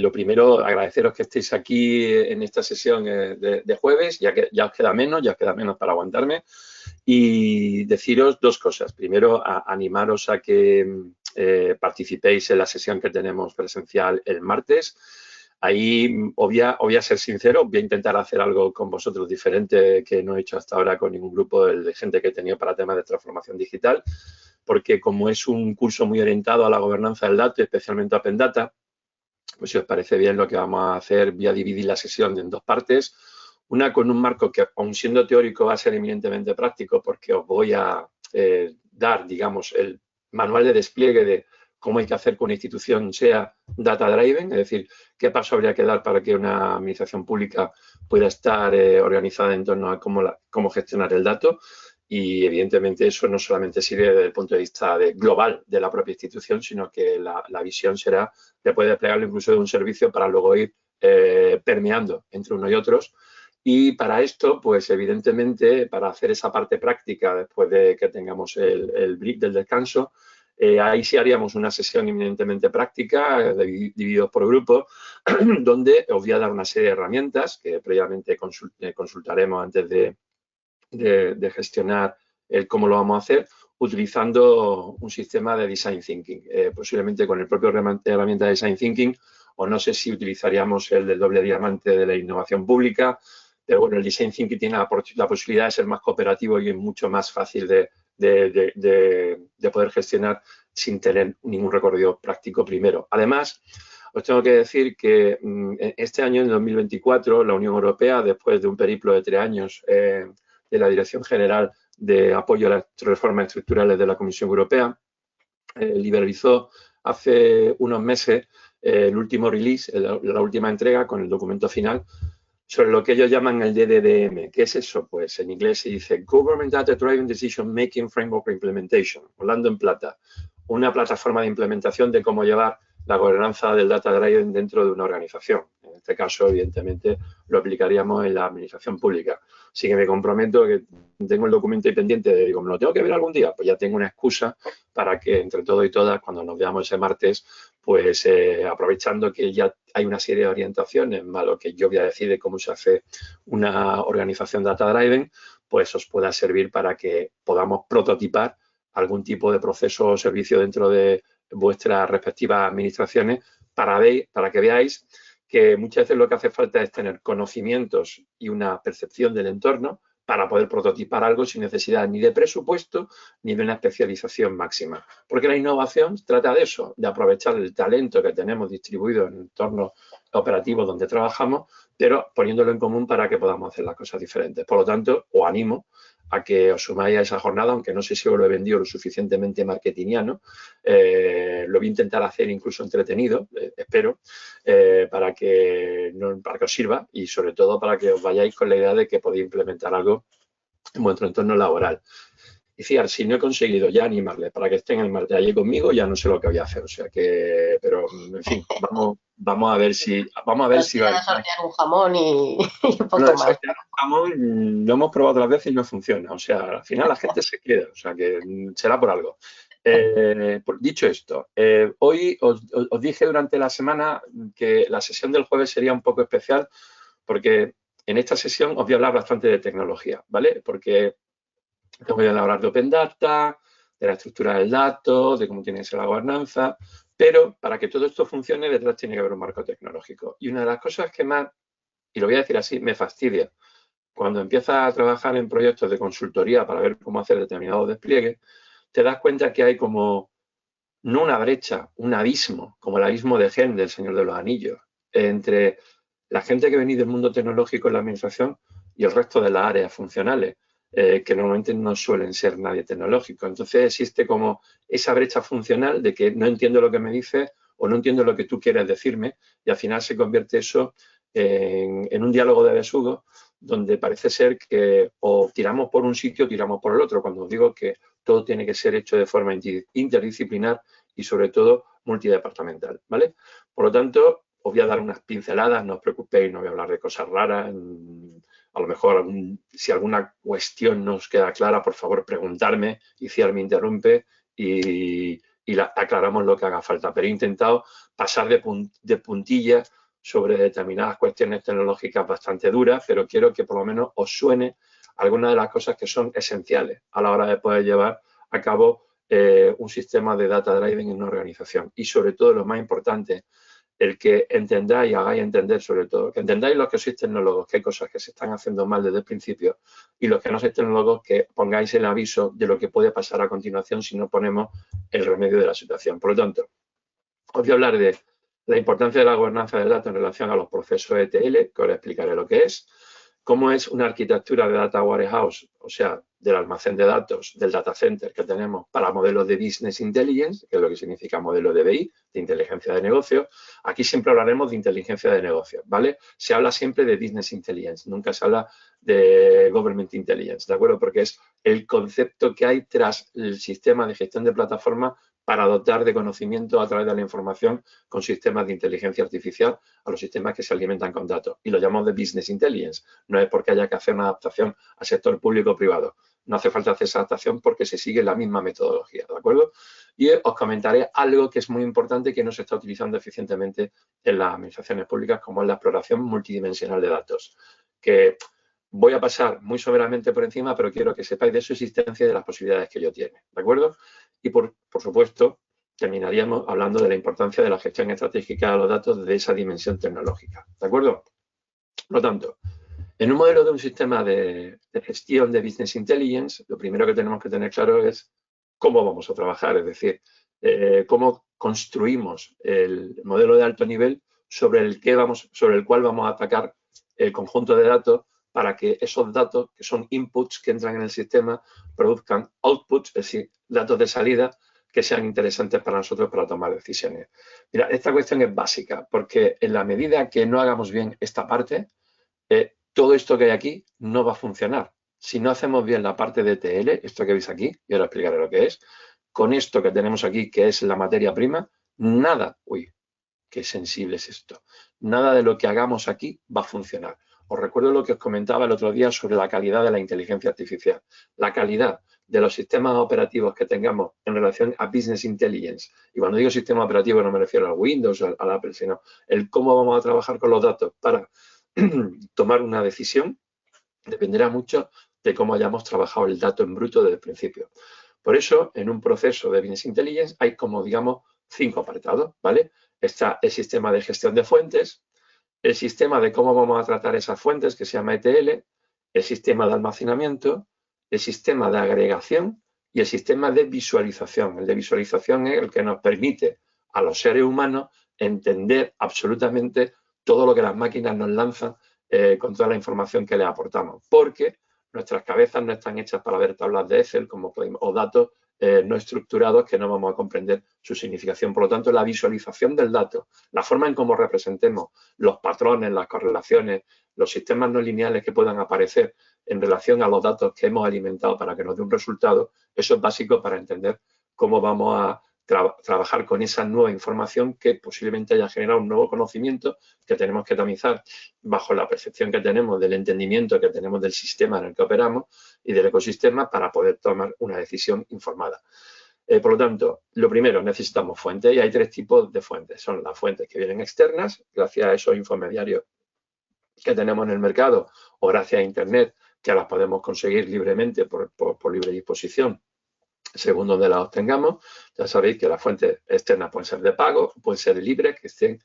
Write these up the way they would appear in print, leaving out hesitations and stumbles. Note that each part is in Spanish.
lo primero, agradeceros que estéis aquí en esta sesión de jueves, ya que ya os queda menos para aguantarme. Y deciros dos cosas. Primero, animaros a que participéis en la sesión que tenemos presencial el martes. Ahí os voy a ser sincero, voy a intentar hacer algo con vosotros diferente que no he hecho hasta ahora con ningún grupo de gente que he tenido para temas de transformación digital, porque como es un curso muy orientado a la gobernanza del dato, especialmente a Open Data, pues si os parece bien lo que vamos a hacer, voy a dividir la sesión en dos partes. Una con un marco que, aun siendo teórico, va a ser eminentemente práctico porque os voy a dar, digamos, el manual de despliegue de cómo hay que hacer que una institución sea data-driven, es decir, qué paso habría que dar para que una administración pública pueda estar organizada en torno a cómo gestionar el dato. Y, evidentemente, eso no solamente sirve desde el punto de vista global de la propia institución, sino que la visión será de poder desplegarlo incluso de un servicio para luego ir permeando entre unos y otros. Y para esto, pues evidentemente, para hacer esa parte práctica después de que tengamos el break del descanso, ahí sí haríamos una sesión eminentemente práctica, divididos por grupos, donde os voy a dar una serie de herramientas que previamente consultaremos antes de gestionar cómo lo vamos a hacer, utilizando un sistema de Design Thinking, posiblemente con el propio herramienta de Design Thinking, o no sé si utilizaríamos el del doble diamante de la innovación pública, pero bueno, el Design Thinking tiene la posibilidad de ser más cooperativo y es mucho más fácil de poder gestionar sin tener ningún recorrido práctico primero. Además, os tengo que decir que este año, en 2024, la Unión Europea, después de un periplo de 3 años de la Dirección General de Apoyo a las Reformas Estructurales de la Comisión Europea, liberalizó hace unos meses el último release, la última entrega con el documento final sobre lo que ellos llaman el DDDM. ¿Qué es eso? Pues en inglés se dice Government Data Driven Decision Making Framework Implementation, hablando en plata, una plataforma de implementación de cómo llevar la gobernanza del data driven dentro de una organización. En este caso, evidentemente, lo aplicaríamos en la administración pública. Así que me comprometo que tengo el documento ahí pendiente de, digo, me lo tengo que ver algún día, pues ya tengo una excusa para que entre todos y todas, cuando nos veamos ese martes, pues aprovechando que ya hay una serie de orientaciones, más lo que yo voy a decir de cómo se hace una organización data driven, pues os pueda servir para que podamos prototipar algún tipo de proceso o servicio dentro de vuestras respectivas administraciones para que veáis que muchas veces lo que hace falta es tener conocimientos y una percepción del entorno para poder prototipar algo sin necesidad ni de presupuesto ni de una especialización máxima. Porque la innovación trata de eso, de aprovechar el talento que tenemos distribuido en entornos operativos donde trabajamos, pero poniéndolo en común para que podamos hacer las cosas diferentes. Por lo tanto, os animo a que os sumáis a esa jornada, aunque no sé si os lo he vendido lo suficientemente marketingiano. Lo voy a intentar hacer incluso entretenido, espero, para que os sirva y sobre todo para que os vayáis con la idea de que podéis implementar algo en vuestro entorno laboral. Y Ciar, si no he conseguido ya animarles para que estén el martes allí conmigo, ya no sé lo que voy a hacer. O sea que, pero en fin, vamos a ver si va a sortear un jamón y un poco bueno, más. sortear un jamón lo hemos probado otras veces y no funciona. O sea, al final la gente se queda. O sea que será por algo. Dicho esto, hoy os dije durante la semana que la sesión del jueves sería un poco especial porque en esta sesión os voy a hablar bastante de tecnología, ¿vale? Porque te voy a hablar de Open Data, de la estructura del dato, de cómo tiene que ser la gobernanza, pero para que todo esto funcione detrás tiene que haber un marco tecnológico. Y una de las cosas que más, y lo voy a decir así, me fastidia, cuando empiezas a trabajar en proyectos de consultoría para ver cómo hacer determinados despliegues, te das cuenta que hay como, no una brecha, un abismo, como el abismo de Helm del Señor de los Anillos, entre la gente que viene del mundo tecnológico en la administración y el resto de las áreas funcionales, que normalmente no suelen ser nadie tecnológico. Entonces existe como esa brecha funcional de que no entiendo lo que me dices o no entiendo lo que tú quieres decirme y al final se convierte eso en un diálogo de besugo donde parece ser que o tiramos por un sitio o tiramos por el otro, cuando os digo que todo tiene que ser hecho de forma interdisciplinar y sobre todo multidepartamental, ¿vale? Por lo tanto, os voy a dar unas pinceladas, no os preocupéis, no voy a hablar de cosas raras. A lo mejor si alguna cuestión no os queda clara, por favor, preguntarme y Ciar me interrumpe y y aclaramos lo que haga falta. Pero he intentado pasar de puntillas sobre determinadas cuestiones tecnológicas bastante duras, pero quiero que por lo menos os suene algunas de las cosas que son esenciales a la hora de poder llevar a cabo un sistema de data driving en una organización. Y sobre todo, lo más importante, el que entendáis y hagáis entender, sobre todo, que entendáis los que sois tecnólogos, que hay cosas que se están haciendo mal desde el principio, y los que no sois tecnólogos, que pongáis el aviso de lo que puede pasar a continuación si no ponemos el remedio de la situación. Por lo tanto, os voy a hablar de la importancia de la gobernanza del dato en relación a los procesos ETL, que ahora explicaré lo que es, cómo es una arquitectura de data warehouse, o sea, del almacén de datos, del data center que tenemos para modelos de business intelligence, que es lo que significa modelo de BI, de inteligencia de negocio. Aquí siempre hablaremos de inteligencia de negocio, ¿vale? Se habla siempre de business intelligence, nunca se habla de government intelligence, ¿de acuerdo? Porque es el concepto que hay tras el sistema de gestión de plataformas para dotar de conocimiento a través de la información con sistemas de inteligencia artificial a los sistemas que se alimentan con datos. Y lo llamamos de business intelligence. No es porque haya que hacer una adaptación al sector público o privado. No hace falta hacer esa adaptación porque se sigue la misma metodología, ¿de acuerdo? Y os comentaré algo que es muy importante y que no se está utilizando eficientemente en las administraciones públicas, como es la exploración multidimensional de datos, que voy a pasar muy someramente por encima, pero quiero que sepáis de su existencia y de las posibilidades que ello tiene, ¿de acuerdo? Y por supuesto, terminaríamos hablando de la importancia de la gestión estratégica de los datos de esa dimensión tecnológica, ¿de acuerdo? Por lo tanto, en un modelo de un sistema de gestión de Business Intelligence, lo primero que tenemos que tener claro es cómo vamos a trabajar, es decir, cómo construimos el modelo de alto nivel sobre el cual vamos a atacar el conjunto de datos para que esos datos, que son inputs que entran en el sistema, produzcan outputs, es decir, datos de salida que sean interesantes para nosotros para tomar decisiones. Mira, esta cuestión es básica, porque en la medida que no hagamos bien esta parte, todo esto que hay aquí no va a funcionar. Si no hacemos bien la parte de ETL, esto que veis aquí, y ahora explicaré lo que es, con esto que tenemos aquí, que es la materia prima, nada, uy, qué sensible es esto, nada de lo que hagamos aquí va a funcionar. Os recuerdo lo que os comentaba el otro día sobre la calidad de la inteligencia artificial. La calidad de los sistemas operativos que tengamos en relación a Business Intelligence. Y cuando digo sistema operativo no me refiero al Windows o al Apple, sino el cómo vamos a trabajar con los datos para tomar una decisión dependerá mucho de cómo hayamos trabajado el dato en bruto desde el principio. Por eso, en un proceso de Business Intelligence hay como, digamos, 5 apartados, ¿vale? Está el sistema de gestión de fuentes, el sistema de cómo vamos a tratar esas fuentes, que se llama ETL, el sistema de almacenamiento, el sistema de agregación y el sistema de visualización. El de visualización es el que nos permite a los seres humanos entender absolutamente todo lo que las máquinas nos lanzan con toda la información que les aportamos, porque nuestras cabezas no están hechas para ver tablas de Excel o datos no estructurados que no vamos a comprender su significación. Por lo tanto, la visualización del dato, la forma en cómo representemos los patrones, las correlaciones, los sistemas no lineales que puedan aparecer en relación a los datos que hemos alimentado para que nos dé un resultado, eso es básico para entender cómo vamos a trabajar con esa nueva información que posiblemente haya generado un nuevo conocimiento que tenemos que tamizar bajo la percepción que tenemos del entendimiento que tenemos del sistema en el que operamos y del ecosistema para poder tomar una decisión informada. Por lo tanto, lo primero, necesitamos fuentes y hay 3 tipos de fuentes. Son las fuentes que vienen externas, gracias a esos infomediarios que tenemos en el mercado o gracias a Internet, que las podemos conseguir libremente por libre disposición según donde las obtengamos. Ya sabéis que las fuentes externas pueden ser de pago, pueden ser libres, que estén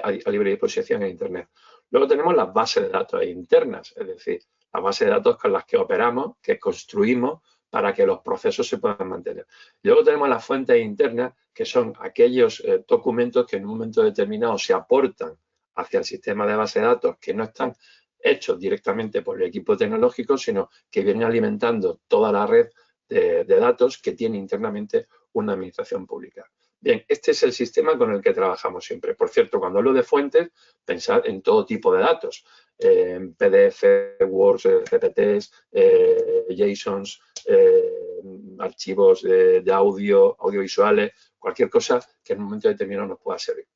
a libre disposición en Internet. Luego tenemos las bases de datos internas, es decir, las bases de datos con las que operamos, que construimos para que los procesos se puedan mantener. Y luego tenemos las fuentes internas, que son aquellos documentos que en un momento determinado se aportan hacia el sistema de base de datos, que no están hechos directamente por el equipo tecnológico, sino que vienen alimentando toda la red de datos que tiene internamente una administración pública. Bien, este es el sistema con el que trabajamos siempre. Por cierto, cuando hablo de fuentes, pensad en todo tipo de datos, PDF, Word, CPTs, JSONs, archivos de audio, audiovisuales, cualquier cosa que en un momento determinado nos pueda servir.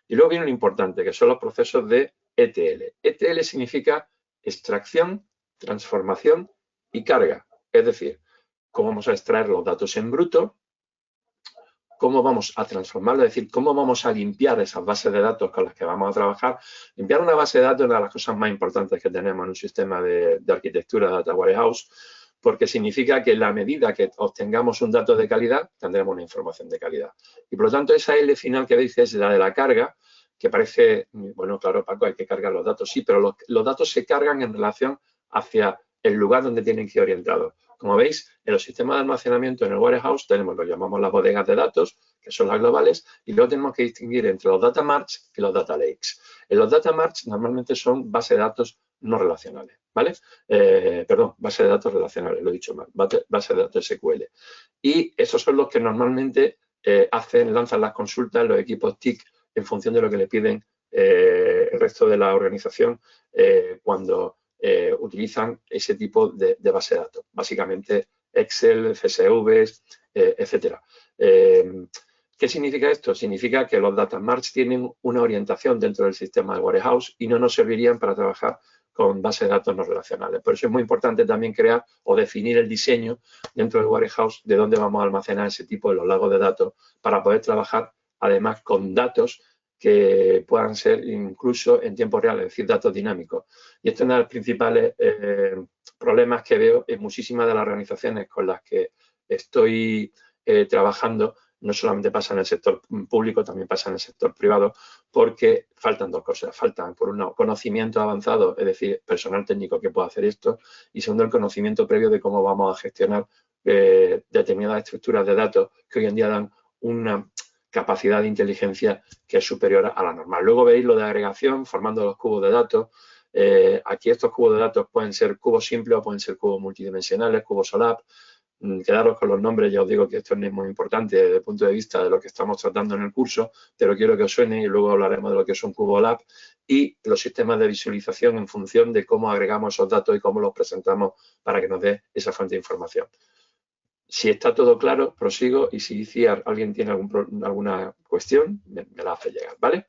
Y luego viene lo importante, que son los procesos de ETL. ETL significa extracción, transformación y carga. Es decir, cómo vamos a extraer los datos en bruto, cómo vamos a transformarlo, es decir, cómo vamos a limpiar esas bases de datos con las que vamos a trabajar. Limpiar una base de datos es una de las cosas más importantes que tenemos en un sistema de arquitectura de Data Warehouse, porque significa que en la medida que obtengamos un dato de calidad, tendremos una información de calidad. Y por lo tanto, esa L final que veis es la de la carga, que parece, bueno, claro, Paco, hay que cargar los datos, sí, pero los datos se cargan en relación hacia el lugar donde tienen que ir orientados. Como veis, en los sistemas de almacenamiento en el warehouse tenemos, lo llamamos las bodegas de datos, que son las globales, y luego tenemos que distinguir entre los data marts y los data lakes. En los data marts normalmente son bases de datos no relacionales, ¿vale? Perdón, base de datos relacionales, lo he dicho mal, base de datos SQL. Y esos son los que normalmente lanzan las consultas los equipos TIC en función de lo que le piden el resto de la organización cuando utilizan ese tipo de base de datos, básicamente Excel, CSVs, etcétera. ¿Qué significa esto? Significa que los data marts tienen una orientación dentro del sistema de warehouse y no nos servirían para trabajar con bases de datos no relacionales. Por eso es muy importante también crear o definir el diseño dentro del warehouse de dónde vamos a almacenar ese tipo de los lagos de datos para poder trabajar además con datos que puedan ser incluso en tiempo real, es decir, datos dinámicos. Y este es uno de los principales problemas que veo en muchísimas de las organizaciones con las que estoy trabajando. No solamente pasa en el sector público, también pasa en el sector privado, porque faltan dos cosas. Faltan, por un lado, conocimiento avanzado, es decir, personal técnico que pueda hacer esto, y segundo, el conocimiento previo de cómo vamos a gestionar determinadas estructuras de datos que hoy en día dan una capacidad de inteligencia que es superior a la normal. Luego veis lo de agregación, formando los cubos de datos. Aquí estos cubos de datos pueden ser cubos simples o pueden ser cubos multidimensionales, cubos SOLAP. Quedaros con los nombres, ya os digo que esto no es muy importante desde el punto de vista de lo que estamos tratando en el curso, pero quiero que os suene y luego hablaremos de lo que es un cubo lab y los sistemas de visualización en función de cómo agregamos esos datos y cómo los presentamos para que nos dé esa fuente de información. Si está todo claro, prosigo y si alguien tiene alguna cuestión, me la hace llegar, ¿vale?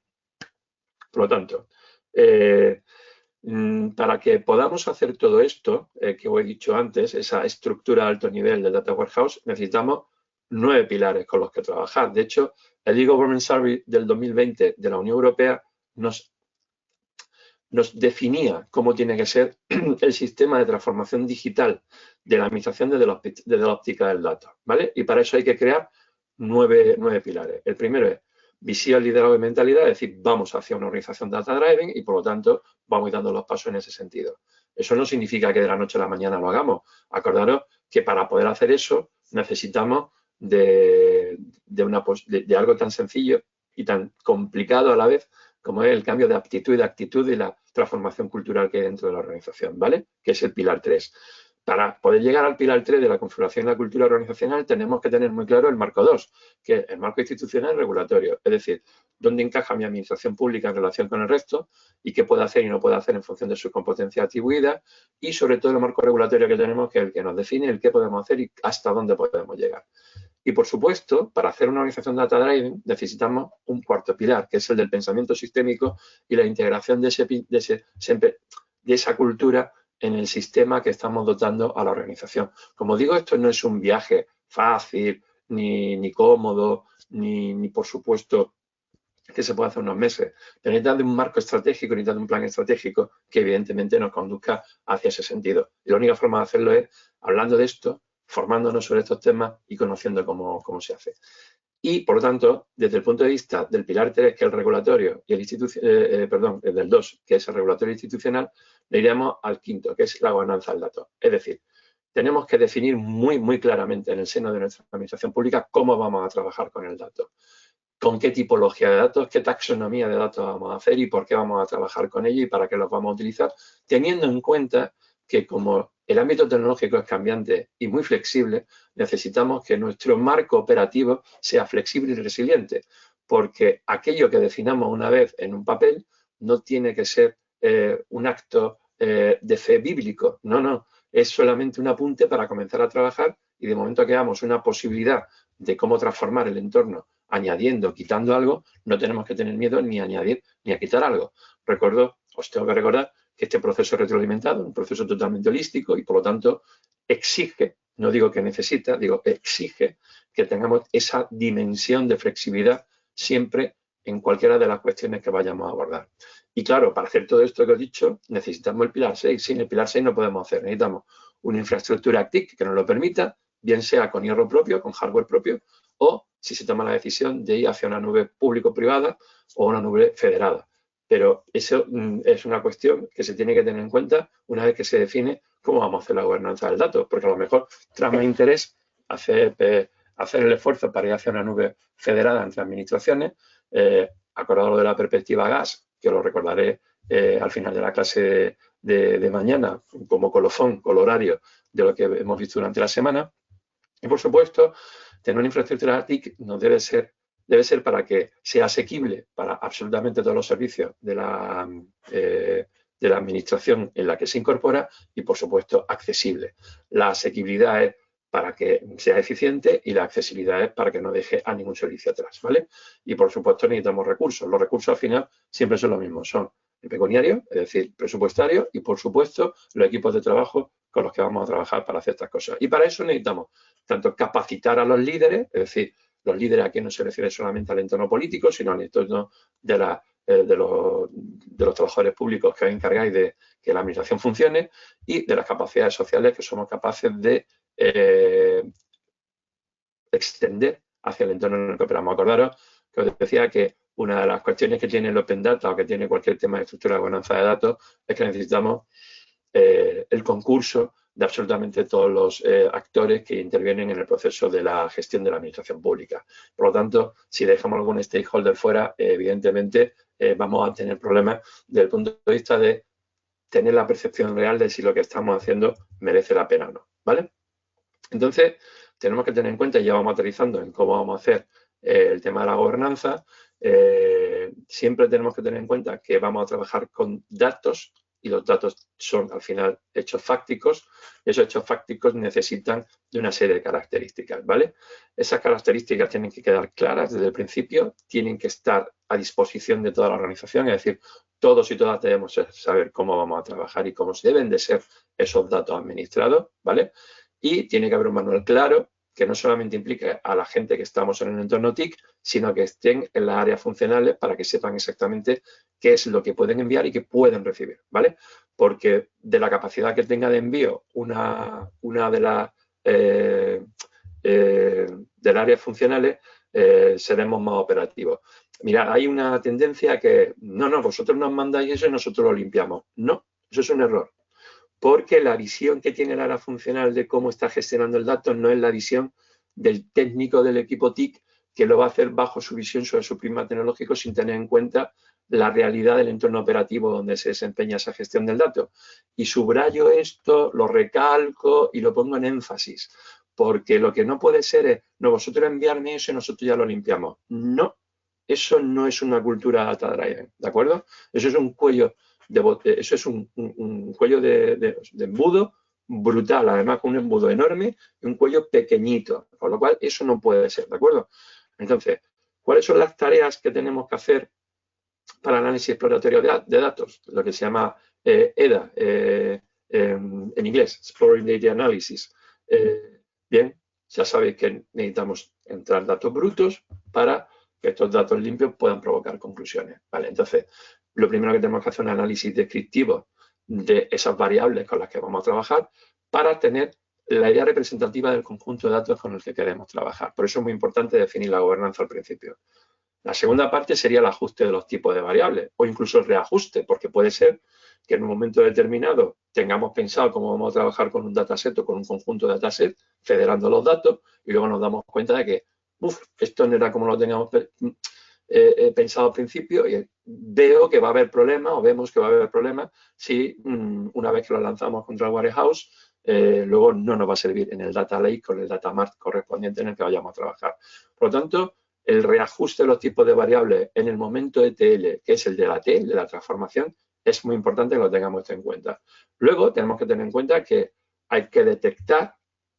Por lo tanto, para que podamos hacer todo esto, que os he dicho antes, esa estructura de alto nivel del Data Warehouse, necesitamos 9 pilares con los que trabajar. De hecho, el e-Government Survey del 2020 de la Unión Europea nos definía cómo tiene que ser el sistema de transformación digital de la administración desde la óptica del dato, ¿vale? Y para eso hay que crear 9 pilares. El primero es visión, liderazgo y mentalidad, es decir, vamos hacia una organización data driven y por lo tanto vamos dando los pasos en ese sentido. Eso no significa que de la noche a la mañana lo hagamos. Acordaros que para poder hacer eso necesitamos de algo tan sencillo y tan complicado a la vez como es el cambio de aptitud y de actitud y la transformación cultural que hay dentro de la organización, ¿vale? Que es el pilar 3. Para poder llegar al pilar 3 de la configuración de la cultura organizacional tenemos que tener muy claro el marco 2, que es el marco institucional y regulatorio. Es decir, dónde encaja mi administración pública en relación con el resto y qué puede hacer y no puede hacer en función de sus competencias atribuidas y sobre todo el marco regulatorio que tenemos, que es el que nos define el qué podemos hacer y hasta dónde podemos llegar. Y, por supuesto, para hacer una organización data driven necesitamos un cuarto pilar, que es el del pensamiento sistémico y la integración de esa cultura en el sistema que estamos dotando a la organización. Como digo, esto no es un viaje fácil, ni cómodo, ni por supuesto, que se puede hacer unos meses. Pero necesita de un marco estratégico, necesita de un plan estratégico que evidentemente nos conduzca hacia ese sentido. Y la única forma de hacerlo es hablando de esto, formándonos sobre estos temas y conociendo cómo se hace. Y, por lo tanto, desde el punto de vista del pilar 3, que es el regulatorio, y del 2, que es el regulatorio institucional, le iremos al quinto, que es la gobernanza del dato. Es decir, tenemos que definir muy claramente en el seno de nuestra administración pública cómo vamos a trabajar con el dato, con qué tipología de datos, qué taxonomía de datos vamos a hacer y por qué vamos a trabajar con ello y para qué los vamos a utilizar, teniendo en cuenta que como el ámbito tecnológico es cambiante y muy flexible, necesitamos que nuestro marco operativo sea flexible y resiliente, porque aquello que definamos una vez en un papel no tiene que ser un acto de fe bíblico, no, es solamente un apunte para comenzar a trabajar y de momento que veamos una posibilidad de cómo transformar el entorno añadiendo, quitando algo, no tenemos que tener miedo ni a añadir ni a quitar algo. Os tengo que recordar que este proceso es retroalimentado, un proceso totalmente holístico y por lo tanto exige no digo que necesita, digo exige que tengamos esa dimensión de flexibilidad siempre en cualquiera de las cuestiones que vayamos a abordar. Y claro, para hacer todo esto que he dicho, necesitamos el pilar 6. Sin el pilar 6 no podemos hacer. Necesitamos una infraestructura TIC que nos lo permita, bien sea con hierro propio, con hardware propio, o si se toma la decisión de ir hacia una nube público-privada o una nube federada. Pero eso es una cuestión que se tiene que tener en cuenta una vez que se define cómo vamos a hacer la gobernanza del dato, porque a lo mejor trae más interés hacer el esfuerzo para ir hacia una nube federada entre administraciones, acordado de la perspectiva GAS, que lo recordaré al final de la clase de mañana como colofón, colorario de lo que hemos visto durante la semana. Y, por supuesto, tener una infraestructura TIC no debe ser para que sea asequible para absolutamente todos los servicios de la administración en la que se incorpora y, por supuesto, accesible. La asequibilidad es para que sea eficiente y la accesibilidad es para que no deje a ningún servicio atrás, ¿vale? Y, por supuesto, necesitamos recursos. Los recursos, al final, siempre son los mismos. Son el pecuniario, es decir, presupuestario, y, por supuesto, los equipos de trabajo con los que vamos a trabajar para hacer estas cosas. Y para eso necesitamos tanto capacitar a los líderes, es decir, los líderes aquí no se refiere solamente al entorno político, sino al entorno de los trabajadores públicos que os encargáis de que la administración funcione, y de las capacidades sociales que somos capaces de extender hacia el entorno en el que operamos. Acordaros que os decía que una de las cuestiones que tiene el Open Data o que tiene cualquier tema de estructura de gobernanza de datos es que necesitamos el concurso de absolutamente todos los actores que intervienen en el proceso de la gestión de la administración pública. Por lo tanto, si dejamos algún stakeholder fuera, evidentemente vamos a tener problemas desde el punto de vista de tener la percepción real de si lo que estamos haciendo merece la pena o no, ¿vale? Entonces, tenemos que tener en cuenta, y ya vamos aterrizando en cómo vamos a hacer el tema de la gobernanza, siempre tenemos que tener en cuenta que vamos a trabajar con datos, y los datos son al final hechos fácticos. Esos hechos fácticos necesitan de una serie de características, ¿vale? Esas características tienen que quedar claras desde el principio, tienen que estar a disposición de toda la organización, es decir, todos y todas debemos saber cómo vamos a trabajar y cómo deben de ser esos datos administrados, ¿vale? Y tiene que haber un manual claro que no solamente implique a la gente que estamos en el entorno TIC, sino que estén en las áreas funcionales para que sepan exactamente qué es lo que pueden enviar y qué pueden recibir, ¿vale? Porque de la capacidad que tenga de envío una de las áreas funcionales, seremos más operativos. Mira, hay una tendencia que, no, vosotros nos mandáis eso y nosotros lo limpiamos. No, eso es un error. Porque la visión que tiene el área funcional de cómo está gestionando el dato no es la visión del técnico del equipo TIC, que lo va a hacer bajo su visión sobre su prisma tecnológico sin tener en cuenta la realidad del entorno operativo donde se desempeña esa gestión del dato. Y subrayo esto, lo recalco y lo pongo en énfasis, porque lo que no puede ser es, no, vosotros enviarme eso y nosotros ya lo limpiamos. No, eso no es una cultura data driven, ¿de acuerdo? Eso es un cuello eso es un cuello de embudo brutal, además con un embudo enorme y un cuello pequeñito, con lo cual eso no puede ser, ¿de acuerdo? Entonces, ¿cuáles son las tareas que tenemos que hacer para análisis exploratorio de datos? Lo que se llama EDA, en inglés, Exploring Data Analysis. Bien, ya sabéis que necesitamos entrar datos brutos para que estos datos limpios puedan provocar conclusiones, ¿vale? Entonces, lo primero que tenemos que hacer es un análisis descriptivo de esas variables con las que vamos a trabajar para tener la idea representativa del conjunto de datos con el que queremos trabajar. Por eso es muy importante definir la gobernanza al principio. La segunda parte sería el ajuste de los tipos de variables o incluso el reajuste, porque puede ser que en un momento determinado tengamos pensado cómo vamos a trabajar con un dataset o con un conjunto de dataset, federando los datos, y luego nos damos cuenta de que esto no era como lo teníamos pensado al principio, y veo que va a haber problemas o vemos que va a haber problemas si una vez que lo lanzamos contra el warehouse, luego no nos va a servir en el data lake con el data mart correspondiente en el que vayamos a trabajar. Por lo tanto, el reajuste de los tipos de variables en el momento ETL, que es el de la T, de la transformación, es muy importante que lo tengamos esto en cuenta. Luego tenemos que tener en cuenta que hay que detectar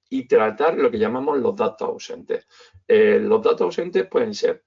y tratar lo que llamamos los datos ausentes. Los datos ausentes pueden ser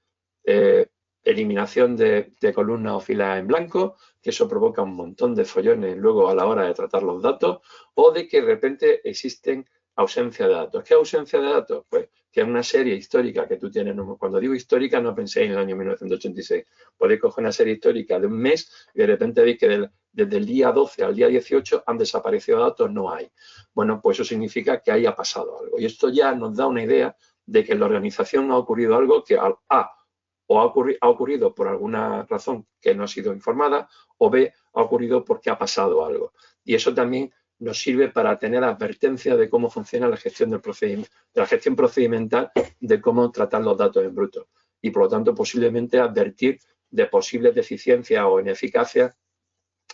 eliminación de columnas o filas en blanco, que eso provoca un montón de follones luego a la hora de tratar los datos, o de que de repente existen ausencia de datos. ¿Qué ausencia de datos? Pues que es una serie histórica que tú tienes. Cuando digo histórica, no penséis en el año 1986. Podéis coger una serie histórica de un mes y de repente veis que desde el día 12 al día 18 han desaparecido datos, no hay. Bueno, pues eso significa que haya pasado algo. Y esto ya nos da una idea de que en la organización ha ocurrido algo que o ha ocurrido por alguna razón que no ha sido informada, o B, ha ocurrido porque ha pasado algo. Y eso también nos sirve para tener advertencia de cómo funciona la gestión del procedimiento, de la gestión procedimental, de cómo tratar los datos en bruto. Y por lo tanto, posiblemente advertir de posibles deficiencias o ineficacias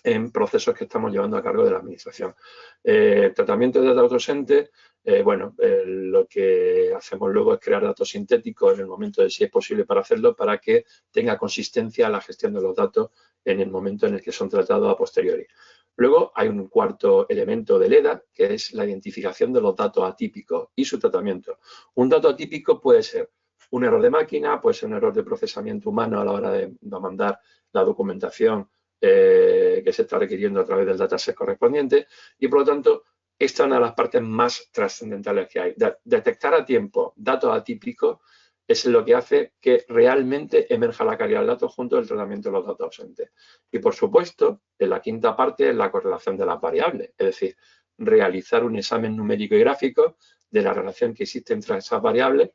en procesos que estamos llevando a cargo de la administración. Tratamiento de datos ausentes, lo que hacemos luego es crear datos sintéticos en el momento de si es posible para hacerlo, para que tenga consistencia la gestión de los datos en el momento en el que son tratados a posteriori. Luego hay un cuarto elemento del EDA, que es la identificación de los datos atípicos y su tratamiento. Un dato atípico puede ser un error de máquina, puede ser un error de procesamiento humano a la hora de mandar la documentación que se está requiriendo a través del dataset correspondiente, y por lo tanto esta es una de las partes más trascendentales que hay. Detectar a tiempo datos atípicos es lo que hace que realmente emerja la calidad del dato junto al tratamiento de los datos ausentes. Y por supuesto, en la quinta parte es la correlación de las variables, es decir, realizar un examen numérico y gráfico de la relación que existe entre esas variables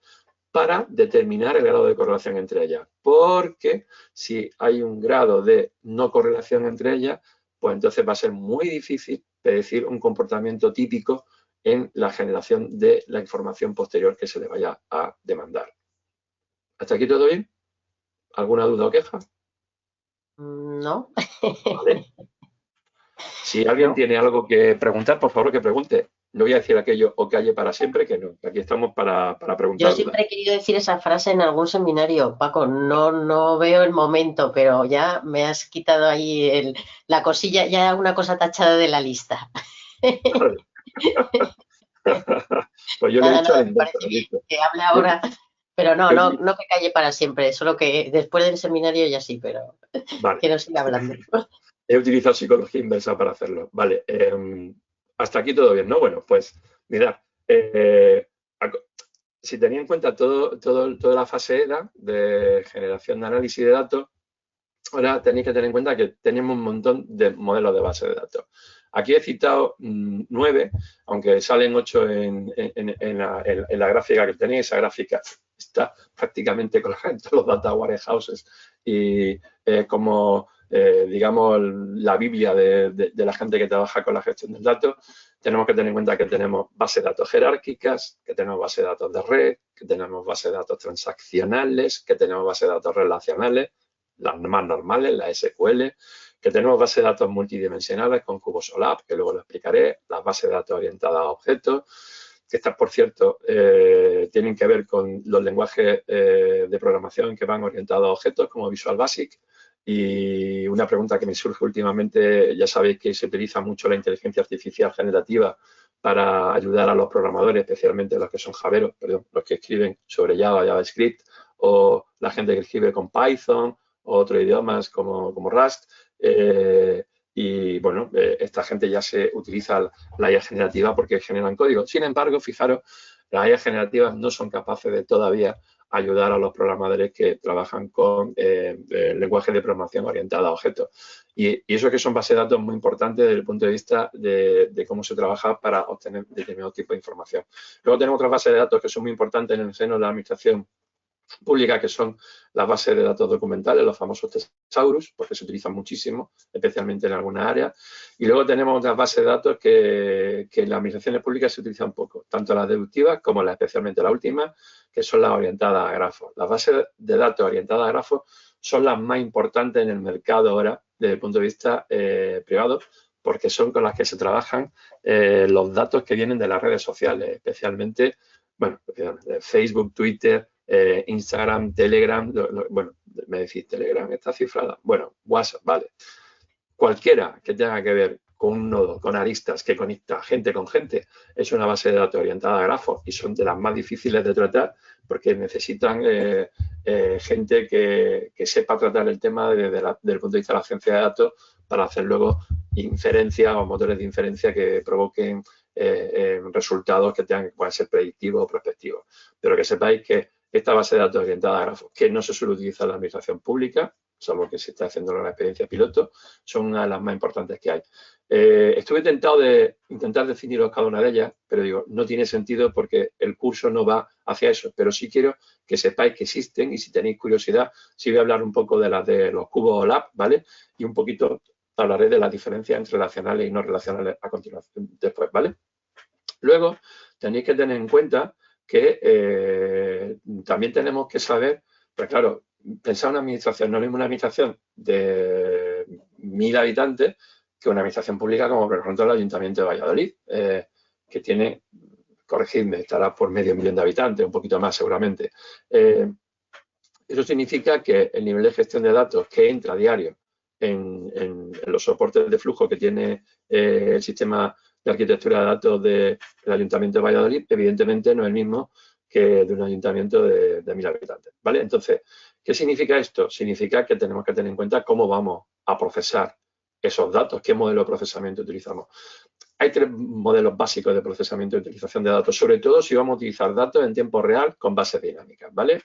para determinar el grado de correlación entre ellas. Porque si hay un grado de no correlación entre ellas, pues entonces va a ser muy difícil predecir un comportamiento típico en la generación de la información posterior que se le vaya a demandar. ¿Hasta aquí todo bien? ¿Alguna duda o queja? No. Vale. Si alguien tiene algo que preguntar, por favor que pregunte. No voy a decir aquello o calle para siempre, que no. Aquí estamos para preguntar. Yo siempre he querido decir esa frase en algún seminario, Paco, no veo el momento, pero ya me has quitado ahí la cosilla, ya una cosa tachada de la lista. Vale. Pues yo le he dicho al me parece bien que hable ahora, pero no que calle para siempre, solo que después del seminario ya sí, pero vale. Que no siga hablando. He utilizado psicología inversa para hacerlo. Vale, hasta aquí todo bien, ¿no? Bueno, pues mirad, si tenía en cuenta toda la fase EDA de generación de análisis de datos, ahora tenéis que tener en cuenta que tenemos un montón de modelos de base de datos. Aquí he citado 9, aunque salen 8 en la gráfica que tenéis. Esa gráfica está prácticamente colgada en todos los data warehouses y como, digamos, la Biblia de la gente que trabaja con la gestión del dato. Tenemos que tener en cuenta que tenemos bases de datos jerárquicas, que tenemos bases de datos de red, que tenemos bases de datos transaccionales, que tenemos bases de datos relacionales, las más normales, la SQL, que tenemos bases de datos multidimensionales con CuboSolab, que luego lo explicaré, las bases de datos orientadas a objetos, que estas, por cierto, tienen que ver con los lenguajes de programación que van orientados a objetos, como Visual Basic. Y una pregunta que me surge últimamente, ya sabéis que se utiliza mucho la inteligencia artificial generativa para ayudar a los programadores, especialmente los que son javeros, los que escriben sobre Java, JavaScript, o la gente que escribe con Python, o otros idiomas como Rust. Y bueno, esta gente ya se utiliza la IA generativa porque generan código. Sin embargo, fijaros, las IA generativas no son capaces de todavía ayudar a los programadores que trabajan con lenguajes de programación orientados a objetos. Y eso que son bases de datos muy importantes desde el punto de vista de cómo se trabaja para obtener determinado tipo de información. Luego tenemos otras bases de datos que son muy importantes en el seno de la administración pública, que son las bases de datos documentales, los famosos Thesaurus, porque se utilizan muchísimo, especialmente en algunas áreas. Y luego tenemos otras bases de datos que en las administraciones públicas se utilizan poco, tanto las deductivas como especialmente la última, que son las orientadas a grafos. Las bases de datos orientadas a grafos son las más importantes en el mercado ahora, desde el punto de vista privado, porque son con las que se trabajan los datos que vienen de las redes sociales, especialmente, bueno, Facebook, Twitter, Instagram, Telegram, bueno, me decís, Telegram está cifrada, bueno, WhatsApp, vale. Cualquiera que tenga que ver con un nodo, con aristas, que conecta gente con gente, es una base de datos orientada a grafos y son de las más difíciles de tratar porque necesitan gente que sepa tratar el tema desde el punto de vista de la ciencia de datos para hacer luego inferencias o motores de inferencia que provoquen resultados que puedan ser predictivos o prospectivos. Pero que sepáis que esta base de datos orientada a grafos, que no se suele utilizar en la administración pública, salvo que se está haciendo en la experiencia piloto, son una de las más importantes que hay. Estuve tentado de intentar definiros cada una de ellas, pero digo, no tiene sentido porque el curso no va hacia eso, pero sí quiero que sepáis que existen y si tenéis curiosidad, sí voy a hablar un poco de las de los cubos OLAP, ¿vale? Y un poquito hablaré de las diferencias entre relacionales y no relacionales a continuación, después, ¿vale? Luego, tenéis que tener en cuenta que también tenemos que saber, pues claro, pensar una administración, no es una administración de 1000 habitantes que una administración pública como por ejemplo el Ayuntamiento de Valladolid, que tiene, corregidme, estará por 500.000 de habitantes, un poquito más seguramente. Eso significa que el nivel de gestión de datos que entra a diario en los soportes de flujo que tiene el sistema de arquitectura de datos del Ayuntamiento de Valladolid, evidentemente no es el mismo que de un ayuntamiento de 1000 habitantes, ¿vale? Entonces, ¿qué significa esto? Significa que tenemos que tener en cuenta cómo vamos a procesar esos datos, qué modelo de procesamiento utilizamos. Hay 3 modelos básicos de procesamiento y utilización de datos, sobre todo si vamos a utilizar datos en tiempo real con bases dinámicas, ¿vale?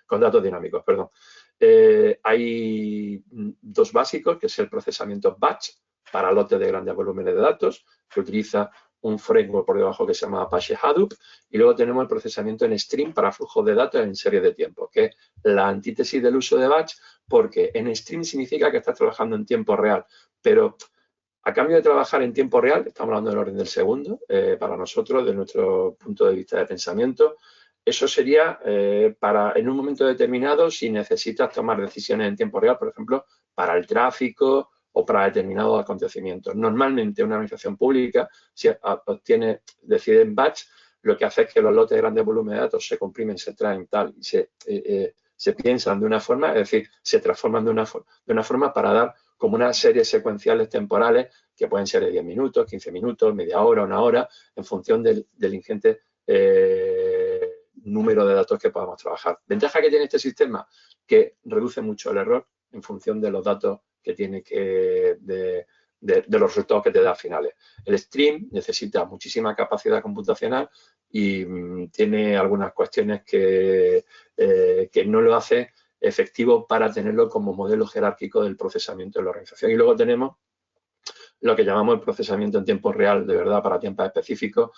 Con datos dinámicos, perdón. Hay 2 básicos, que es el procesamiento batch para lotes de grandes volúmenes de datos, que utiliza un framework por debajo que se llama Apache Hadoop, y luego tenemos el procesamiento en stream para flujos de datos en serie de tiempo, que es la antítesis del uso de batch, porque en stream significa que estás trabajando en tiempo real, pero a cambio de trabajar en tiempo real, estamos hablando del orden del segundo, para nosotros, de nuestro punto de vista de pensamiento, eso sería para en un momento determinado si necesitas tomar decisiones en tiempo real, por ejemplo, para el tráfico o para determinados acontecimientos. Normalmente una administración pública, si decide en batch, lo que hace es que los lotes de grandes volúmenes de datos se comprimen, se traen tal y se piensan de una forma, es decir, se transforman de una forma para dar como unas series secuenciales temporales que pueden ser de 10 minutos, 15 minutos, media hora, una hora, en función del ingente número de datos que podamos trabajar. ¿Ventaja que tiene este sistema? Que reduce mucho el error en función de los datos que tiene de los resultados que te da finales. El stream necesita muchísima capacidad computacional y tiene algunas cuestiones que no lo hace efectivo para tenerlo como modelo jerárquico del procesamiento de la organización. Y luego tenemos lo que llamamos el procesamiento en tiempo real, de verdad, para tiempos específicos.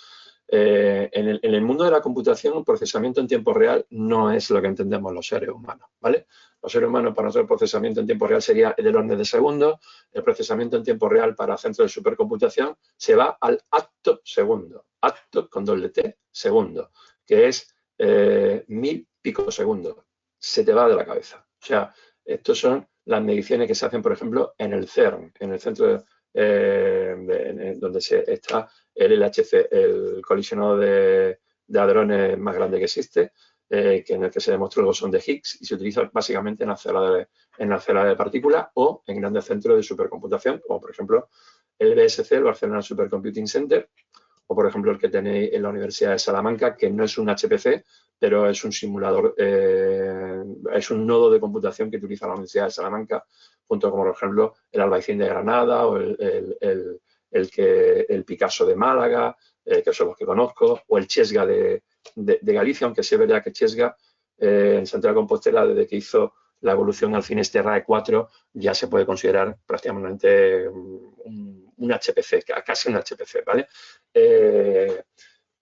En el mundo de la computación, el procesamiento en tiempo real no es lo que entendemos los seres humanos, ¿vale? Los seres humanos, para nosotros, el procesamiento en tiempo real sería del orden de segundos. El procesamiento en tiempo real para centros de supercomputación se va al acto segundo, acto con doble T, segundo, que es 1000 picosegundos. Se te va de la cabeza. O sea, estos son las mediciones que se hacen, por ejemplo, en el CERN, en el centro donde está el LHC, el colisionador de hadrones más grande que existe, que en el que se demostró el bosón de Higgs y se utiliza básicamente en la célula de partículas o en grandes centros de supercomputación, como por ejemplo el BSC, el Barcelona Supercomputing Center, o por ejemplo el que tenéis en la Universidad de Salamanca, que no es un HPC, pero es un simulador, es un nodo de computación que utiliza la Universidad de Salamanca, junto con, por ejemplo, el Albaicín de Granada o el Picasso de Málaga, que son los que conozco, o el Chesga de Galicia, aunque sí es verdad que Chesga en Santiago de Compostela, desde que hizo la evolución al Finisterrae 4, ya se puede considerar prácticamente un HPC, casi un HPC, ¿vale?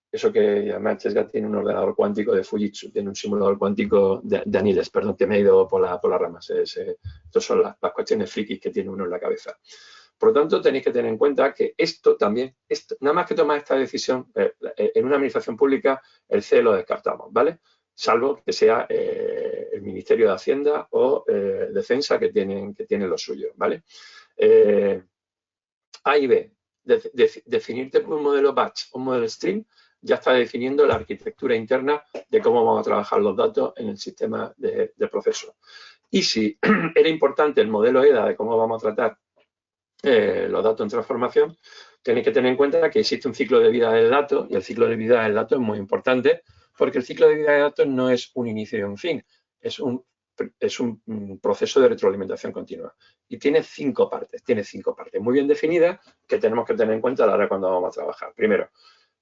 Eso que además Chesga tiene un ordenador cuántico de Fujitsu, tiene un simulador cuántico de Aniles, perdón, que me he ido por las ramas. Estas son las cuestiones frikis que tiene uno en la cabeza. Por lo tanto, tenéis que tener en cuenta que esto también, nada más que tomar esta decisión, en una administración pública, el C lo descartamos, ¿vale? Salvo que sea el Ministerio de Hacienda o Defensa que tienen lo suyo, ¿vale? A y B, definirte por un modelo batch o un modelo stream, ya está definiendo la arquitectura interna de cómo vamos a trabajar los datos en el sistema de proceso. Y si era importante el modelo EDA de cómo vamos a tratar los datos en transformación, tenéis que tener en cuenta que existe un ciclo de vida del dato y el ciclo de vida del dato es muy importante porque el ciclo de vida del dato no es un inicio y un fin, es un proceso de retroalimentación continua y tiene 5 partes muy bien definidas que tenemos que tener en cuenta a la hora cuando vamos a trabajar. Primero,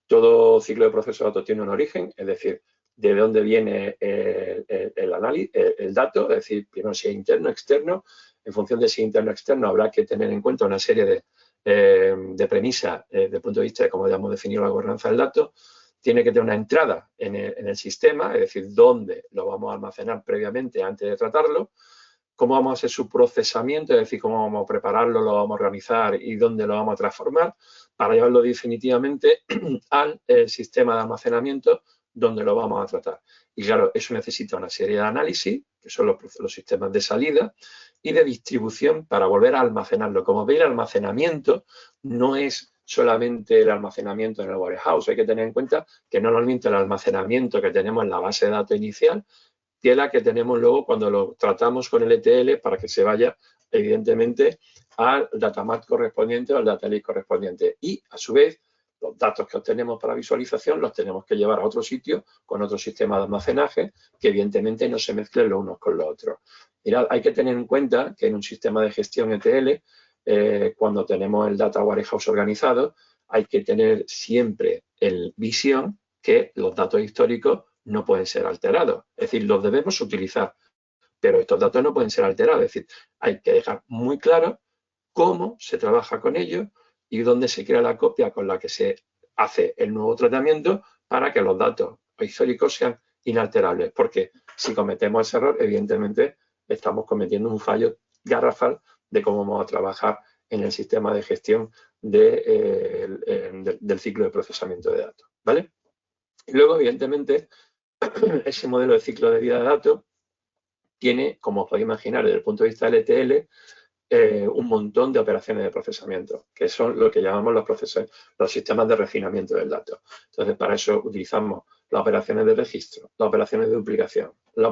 Todo ciclo de proceso de datos tiene un origen, es decir, de dónde viene el análisis, el dato, es decir, primero si es interno, externo. En función de si es interno o externo, habrá que tener en cuenta una serie de premisas desde el punto de vista de cómo hemos definido la gobernanza del dato. Tiene que tener una entrada en el sistema, es decir, dónde lo vamos a almacenar previamente antes de tratarlo, cómo vamos a hacer su procesamiento, es decir, cómo vamos a prepararlo, lo vamos a organizar y dónde lo vamos a transformar para llevarlo definitivamente al sistema de almacenamiento donde lo vamos a tratar. Y claro, eso necesita una serie de análisis, que son los sistemas de salida, y de distribución para volver a almacenarlo. Como veis, el almacenamiento no es solamente el almacenamiento en el warehouse. Hay que tener en cuenta que normalmente el almacenamiento que tenemos en la base de datos inicial es la que tenemos luego cuando lo tratamos con el ETL para que se vaya, evidentemente, al datamart correspondiente o al data lake correspondiente. Y, a su vez, los datos que obtenemos para visualización los tenemos que llevar a otro sitio con otro sistema de almacenaje que, evidentemente, no se mezclen los unos con los otros. Mirad, hay que tener en cuenta que en un sistema de gestión ETL, cuando tenemos el data warehouse organizado, hay que tener siempre en visión que los datos históricos no pueden ser alterados. Es decir, los debemos utilizar, pero estos datos no pueden ser alterados. Es decir, hay que dejar muy claro cómo se trabaja con ellos y dónde se crea la copia con la que se hace el nuevo tratamiento para que los datos históricos sean inalterables. Porque si cometemos ese error, evidentemente estamos cometiendo un fallo garrafal de cómo vamos a trabajar en el sistema de gestión del ciclo de procesamiento de datos. ¿Vale? Y luego, evidentemente, ese modelo de ciclo de vida de datos tiene, como os podéis imaginar, desde el punto de vista del ETL, un montón de operaciones de procesamiento, que son lo que llamamos los sistemas de refinamiento del dato. Entonces, para eso utilizamos las operaciones de registro, las operaciones de duplicación, las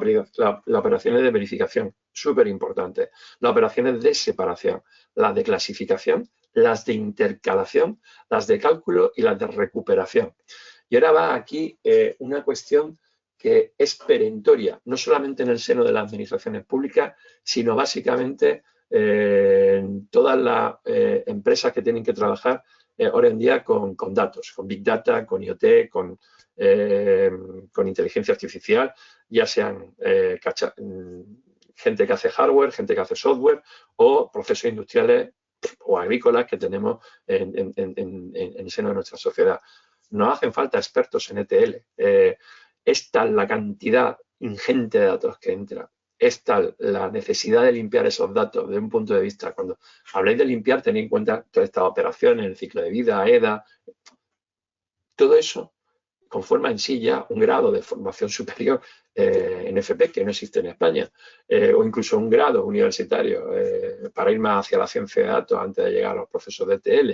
operaciones de verificación, súper importantes, las operaciones de separación, las de clasificación, las de intercalación, las de cálculo y las de recuperación. Y ahora va aquí una cuestión que es perentoria, no solamente en el seno de las administraciones públicas, sino básicamente en todas las empresas que tienen que trabajar hoy en día con datos, con Big Data, con IoT, con inteligencia artificial, ya sean gente que hace hardware, gente que hace software o procesos industriales o agrícolas que tenemos en el seno de nuestra sociedad. Nos hacen falta expertos en ETL. Es tal la cantidad ingente de datos que entra, es tal la necesidad de limpiar esos datos desde un punto de vista. Cuando habléis de limpiar, tened en cuenta todas estas operaciones, el ciclo de vida, EDA, todo eso conforma en sí ya un grado de formación superior en FP que no existe en España, o incluso un grado universitario para ir más hacia la ciencia de datos antes de llegar a los procesos de ETL.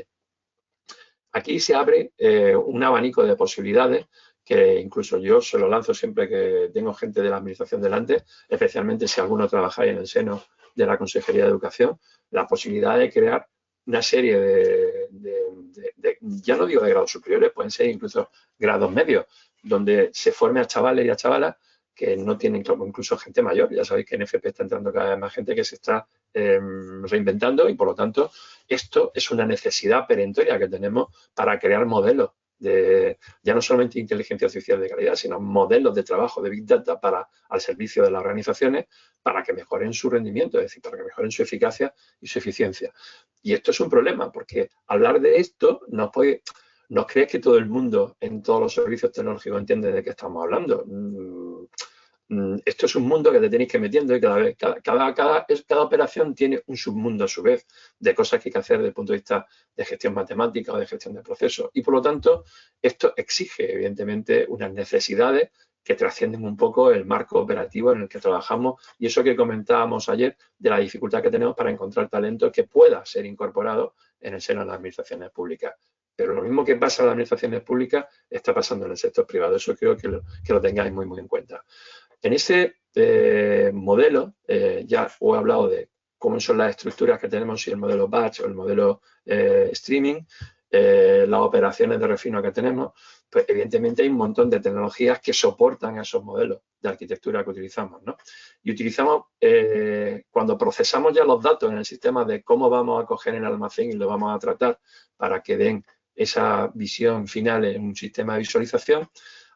Aquí se abre un abanico de posibilidades que incluso yo se lo lanzo siempre que tengo gente de la administración delante, especialmente si alguno trabajáis en el seno de la Consejería de Educación, la posibilidad de crear una serie ya no digo de grados superiores, pueden ser incluso grados medios, donde se forme a chavales y a chavalas que no tienen, incluso gente mayor. Ya sabéis que en FP está entrando cada vez más gente que se está reinventando y, por lo tanto, esto es una necesidad perentoria que tenemos para crear modelos ya no solamente inteligencia artificial de calidad, sino modelos de trabajo de Big Data al servicio de las organizaciones para que mejoren su rendimiento, es decir, para que mejoren su eficacia y su eficiencia. Y esto es un problema, porque hablar de esto nos crees que todo el mundo en todos los servicios tecnológicos entiende de qué estamos hablando. Esto es un mundo que te tenéis que metiendo y cada operación tiene un submundo a su vez de cosas que hay que hacer desde el punto de vista de gestión matemática o de gestión de procesos. Y por lo tanto, esto exige evidentemente unas necesidades que trascienden un poco el marco operativo en el que trabajamos y eso que comentábamos ayer de la dificultad que tenemos para encontrar talento que pueda ser incorporado en el seno de las administraciones públicas. Pero lo mismo que pasa en las administraciones públicas está pasando en el sector privado. Eso creo que lo tengáis muy, muy en cuenta. En ese modelo, ya os he hablado de cómo son las estructuras que tenemos, si el modelo batch o el modelo streaming, las operaciones de refino que tenemos, pues evidentemente hay un montón de tecnologías que soportan esos modelos de arquitectura que utilizamos, ¿no? Y utilizamos, cuando procesamos ya los datos en el sistema de cómo vamos a coger el almacén y lo vamos a tratar para que den esa visión final en un sistema de visualización,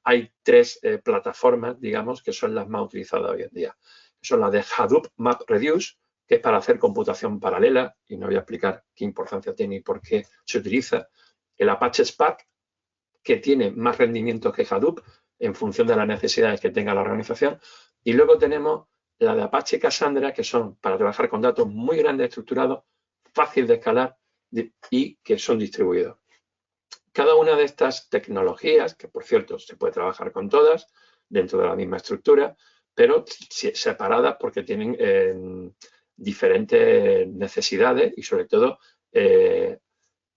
hay tres plataformas, digamos, que son las más utilizadas hoy en día. Son las de Hadoop MapReduce, que es para hacer computación paralela, y no voy a explicar qué importancia tiene y por qué se utiliza. El Apache Spark, que tiene más rendimiento que Hadoop en función de las necesidades que tenga la organización. Y luego tenemos la de Apache Cassandra, que son para trabajar con datos muy grandes, estructurados, fácil de escalar y que son distribuidos. Cada una de estas tecnologías, que por cierto se puede trabajar con todas dentro de la misma estructura, pero separadas porque tienen diferentes necesidades y sobre todo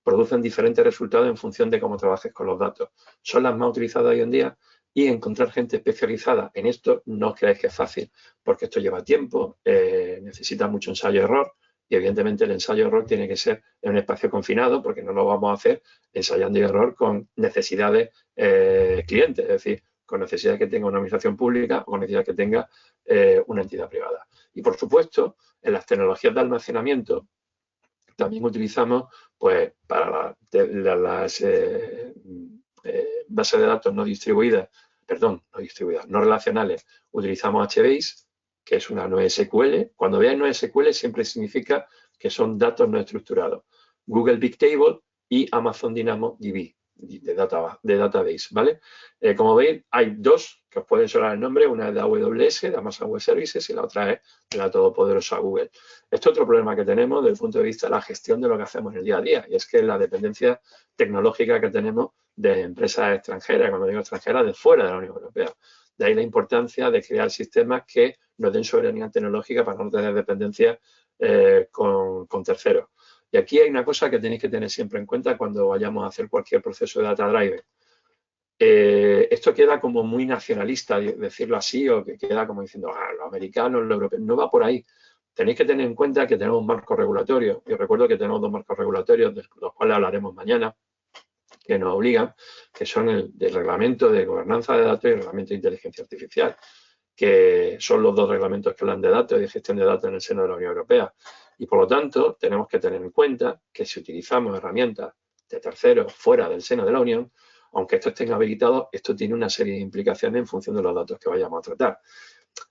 producen diferentes resultados en función de cómo trabajes con los datos. Son las más utilizadas hoy en día y encontrar gente especializada en esto no os creáis que es fácil, porque esto lleva tiempo, necesita mucho ensayo-error y evidentemente el ensayo-error tiene que ser en un espacio confinado porque no lo vamos a hacer ensayando y error con necesidades clientes, es decir, con necesidades que tenga una administración pública o con necesidades que tenga una entidad privada. Y por supuesto, en las tecnologías de almacenamiento también utilizamos, pues, para las bases de datos no distribuidas, no relacionales, utilizamos HBase, que es una NoSQL. Cuando veáis NoSQL siempre significa que son datos no estructurados. Google Bigtable y Amazon DynamoDB de database, ¿vale? Como veis, hay dos que os pueden sonar el nombre, una es de AWS, de Amazon Web Services, y la otra es de la todopoderosa Google. Este es otro problema que tenemos desde el punto de vista de la gestión de lo que hacemos en el día a día, y es que la dependencia tecnológica que tenemos de empresas extranjeras, cuando digo extranjeras, de fuera de la Unión Europea. De ahí la importancia de crear sistemas que nos den soberanía tecnológica para no tener dependencia con terceros. Y aquí hay una cosa que tenéis que tener siempre en cuenta cuando vayamos a hacer cualquier proceso de data driver. Esto queda como muy nacionalista, decirlo así, o que queda como diciendo, los americanos, los europeos. No va por ahí. Tenéis que tener en cuenta que tenemos un marco regulatorio. Y recuerdo que tenemos dos marcos regulatorios, de los cuales hablaremos mañana, que nos obligan, que son el reglamento de gobernanza de datos y el reglamento de inteligencia artificial, que son los dos reglamentos que hablan de datos y de gestión de datos en el seno de la Unión Europea. Y por lo tanto, tenemos que tener en cuenta que si utilizamos herramientas de terceros fuera del seno de la Unión, aunque estos estén habilitados, esto tiene una serie de implicaciones en función de los datos que vayamos a tratar.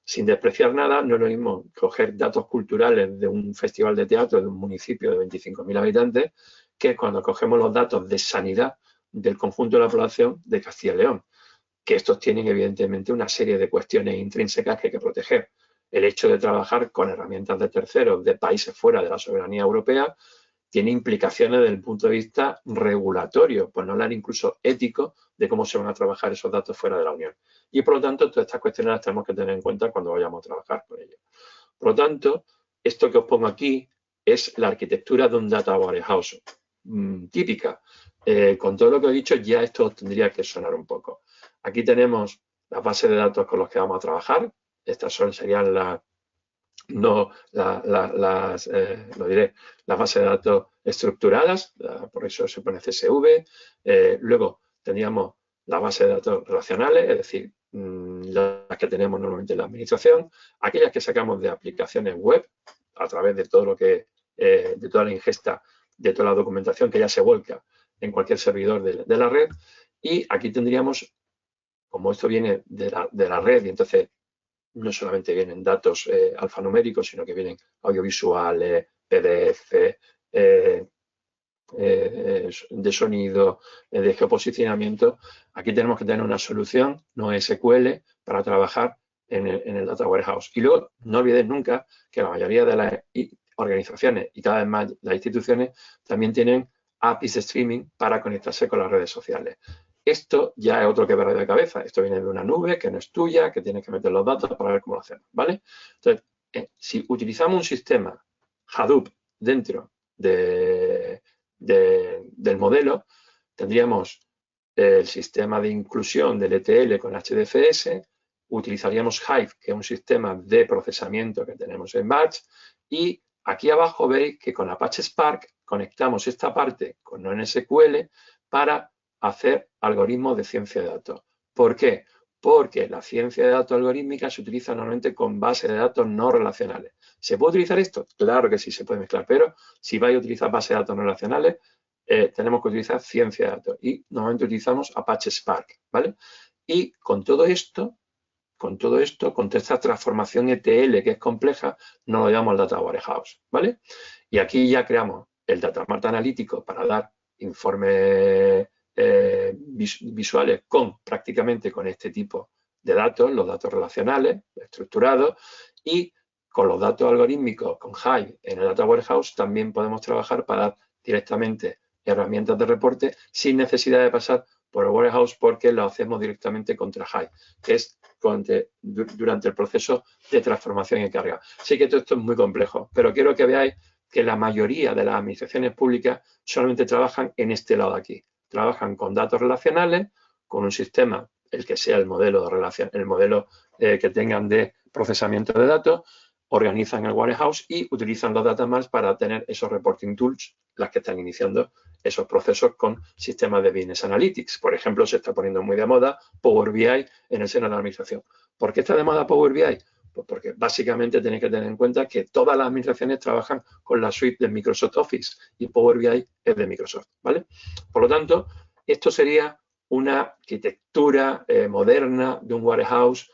Sin despreciar nada, no es lo mismo coger datos culturales de un festival de teatro de un municipio de 25.000 habitantes que cuando cogemos los datos de sanidad del conjunto de la población de Castilla y León, que estos tienen evidentemente una serie de cuestiones intrínsecas que hay que proteger. El hecho de trabajar con herramientas de terceros de países fuera de la soberanía europea tiene implicaciones desde el punto de vista regulatorio, por no hablar incluso ético, de cómo se van a trabajar esos datos fuera de la Unión. Y por lo tanto, todas estas cuestiones las tenemos que tener en cuenta cuando vayamos a trabajar con ellos. Por lo tanto, esto que os pongo aquí es la arquitectura de un data warehouse típica. Con todo lo que he dicho, ya esto os tendría que sonar un poco. Aquí tenemos las bases de datos con las que vamos a trabajar. Estas serían las bases de datos estructuradas, por eso se pone CSV. Luego tendríamos las bases de datos relacionales, es decir, las que tenemos normalmente en la administración, aquellas que sacamos de aplicaciones web a través de todo lo que, de toda la ingesta, de toda la documentación que ya se vuelca en cualquier servidor de la red. Y aquí tendríamos, como esto viene de la red y entonces no solamente vienen datos alfanuméricos, sino que vienen audiovisuales, PDF, de sonido, de geoposicionamiento. Aquí tenemos que tener una solución NoSQL para trabajar en el Data Warehouse. Y luego, no olvidéis nunca que la mayoría de las organizaciones y cada vez más las instituciones también tienen APIs de streaming para conectarse con las redes sociales. Esto ya es otro quebradero de cabeza. Esto viene de una nube que no es tuya, que tienes que meter los datos para ver cómo lo hacemos, ¿vale? Entonces, si utilizamos un sistema Hadoop dentro del modelo, tendríamos el sistema de inclusión del ETL con HDFS, utilizaríamos Hive, que es un sistema de procesamiento que tenemos en batch, y aquí abajo veis que con Apache Spark conectamos esta parte con NoSQL para hacer algoritmos de ciencia de datos. ¿Por qué? Porque la ciencia de datos algorítmica se utiliza normalmente con bases de datos no relacionales. ¿Se puede utilizar esto? Claro que sí, se puede mezclar, pero si vais a utilizar bases de datos no relacionales, tenemos que utilizar ciencia de datos y normalmente utilizamos Apache Spark, ¿vale? Y con todo esto, con toda esta transformación ETL que es compleja, nos lo llamamos Data Warehouse, ¿vale? Y aquí ya creamos el Data Mart analítico para dar informes visuales prácticamente con este tipo de datos, los datos relacionales, estructurados, y con los datos algorítmicos, con Hive en el Data Warehouse, también podemos trabajar para dar directamente herramientas de reporte sin necesidad de pasar por el Warehouse porque lo hacemos directamente contra Hive, que es durante el proceso de transformación y carga. Sí que todo esto es muy complejo, pero quiero que veáis que la mayoría de las administraciones públicas solamente trabajan en este lado de aquí. Trabajan con datos relacionales, con un sistema, el que sea el modelo de relación, el modelo que tengan de procesamiento de datos, organizan el warehouse y utilizan los data marts para tener esos reporting tools, las que están iniciando esos procesos con sistemas de business analytics. Por ejemplo, se está poniendo muy de moda Power BI en el seno de la administración. ¿Por qué está de moda Power BI? Pues porque básicamente tenéis que tener en cuenta que todas las administraciones trabajan con la suite de Microsoft Office y Power BI es de Microsoft, ¿vale? Por lo tanto, esto sería una arquitectura moderna de un warehouse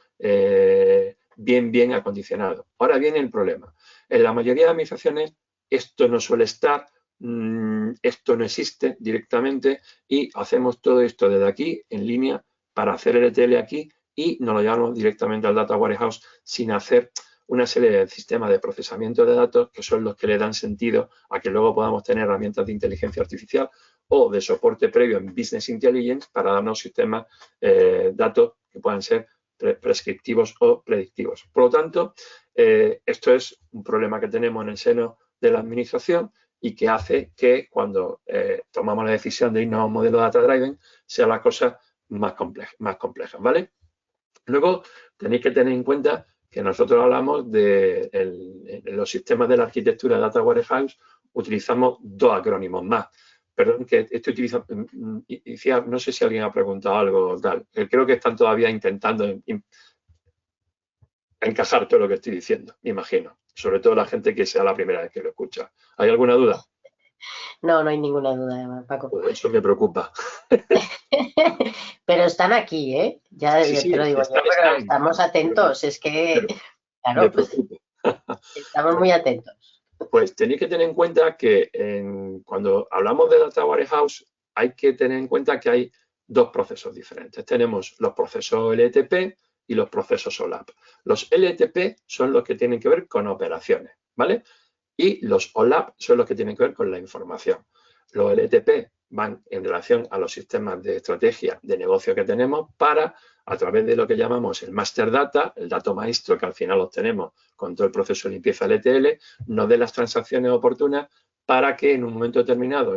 bien acondicionado. Ahora viene el problema. En la mayoría de administraciones esto no suele estar, esto no existe directamente y hacemos todo esto desde aquí en línea para hacer el ETL aquí y nos lo llevamos directamente al Data Warehouse sin hacer una serie de sistemas de procesamiento de datos que son los que le dan sentido a que luego podamos tener herramientas de inteligencia artificial o de soporte previo en Business Intelligence para darnos sistemas, datos que puedan ser prescriptivos o predictivos. Por lo tanto, esto es un problema que tenemos en el seno de la administración y que hace que cuando tomamos la decisión de irnos a un modelo data driven sea la cosa más compleja, ¿vale? Luego tenéis que tener en cuenta que nosotros hablamos de en los sistemas de la arquitectura de Data Warehouse, utilizamos dos acrónimos más. Perdón, que estoy utilizando, no sé si alguien ha preguntado algo tal. Creo que están todavía intentando encajar todo lo que estoy diciendo, me imagino. Sobre todo la gente que sea la primera vez que lo escucha. ¿Hay alguna duda? No, no hay ninguna duda, Paco. Pues eso me preocupa. Pero están aquí, ¿eh? Ya Sí, te lo digo yo, pero estamos atentos. Es que, claro, me preocupa. estamos muy atentos. Pues tenéis que tener en cuenta que cuando hablamos de Data Warehouse hay que tener en cuenta que hay dos procesos diferentes. Tenemos los procesos LTP y los procesos OLAP. Los LTP son los que tienen que ver con operaciones, ¿vale? Y los OLAP son los que tienen que ver con la información. Los LTP van en relación a los sistemas de estrategia de negocio que tenemos para, a través de lo que llamamos el master data, el dato maestro que al final obtenemos con todo el proceso de limpieza del ETL, nos dé las transacciones oportunas para que en un momento determinado,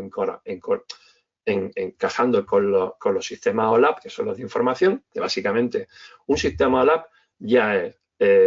encajando con los sistemas OLAP, que son los de información, que básicamente un sistema OLAP ya es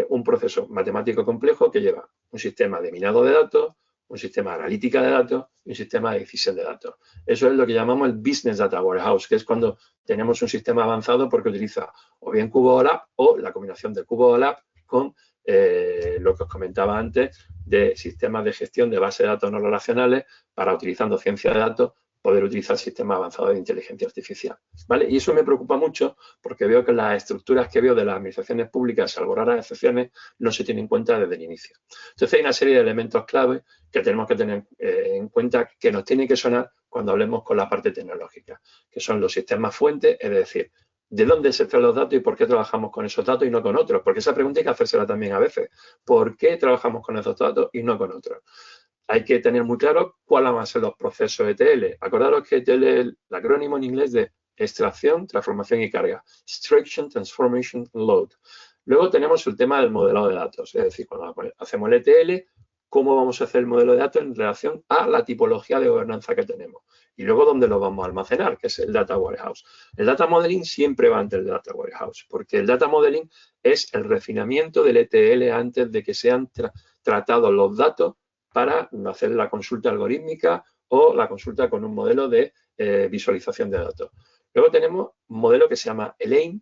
un proceso matemático complejo que lleva un sistema de minado de datos, un sistema de analítica de datos y un sistema de decisión de datos. Eso es lo que llamamos el Business Data Warehouse, que es cuando tenemos un sistema avanzado porque utiliza o bien Cubo OLAP o la combinación de Cubo OLAP con lo que os comentaba antes de sistemas de gestión de bases de datos no relacionales para, utilizando ciencia de datos, poder utilizar sistemas avanzados de inteligencia artificial, ¿vale? Y eso me preocupa mucho porque veo que las estructuras que veo de las administraciones públicas, salvo raras excepciones, no se tienen en cuenta desde el inicio. Entonces hay una serie de elementos clave que tenemos que tener en cuenta que nos tienen que sonar cuando hablemos con la parte tecnológica, que son los sistemas fuentes, es decir, ¿de dónde se extraen los datos y por qué trabajamos con esos datos y no con otros? Porque esa pregunta hay que hacérsela también a veces. ¿Por qué trabajamos con esos datos y no con otros? Hay que tener muy claro cuáles van a ser los procesos ETL. Acordaros que ETL es el acrónimo en inglés de extracción, transformación y carga. Extraction, Transformation, Load. Luego tenemos el tema del modelo de datos. Es decir, cuando hacemos el ETL, cómo vamos a hacer el modelo de datos en relación a la tipología de gobernanza que tenemos. Y luego dónde lo vamos a almacenar, que es el Data Warehouse. El Data Modeling siempre va ante el Data Warehouse, porque el Data Modeling es el refinamiento del ETL antes de que sean tratados los datos para hacer la consulta algorítmica o la consulta con un modelo de visualización de datos. Luego tenemos un modelo que se llama ELAIM,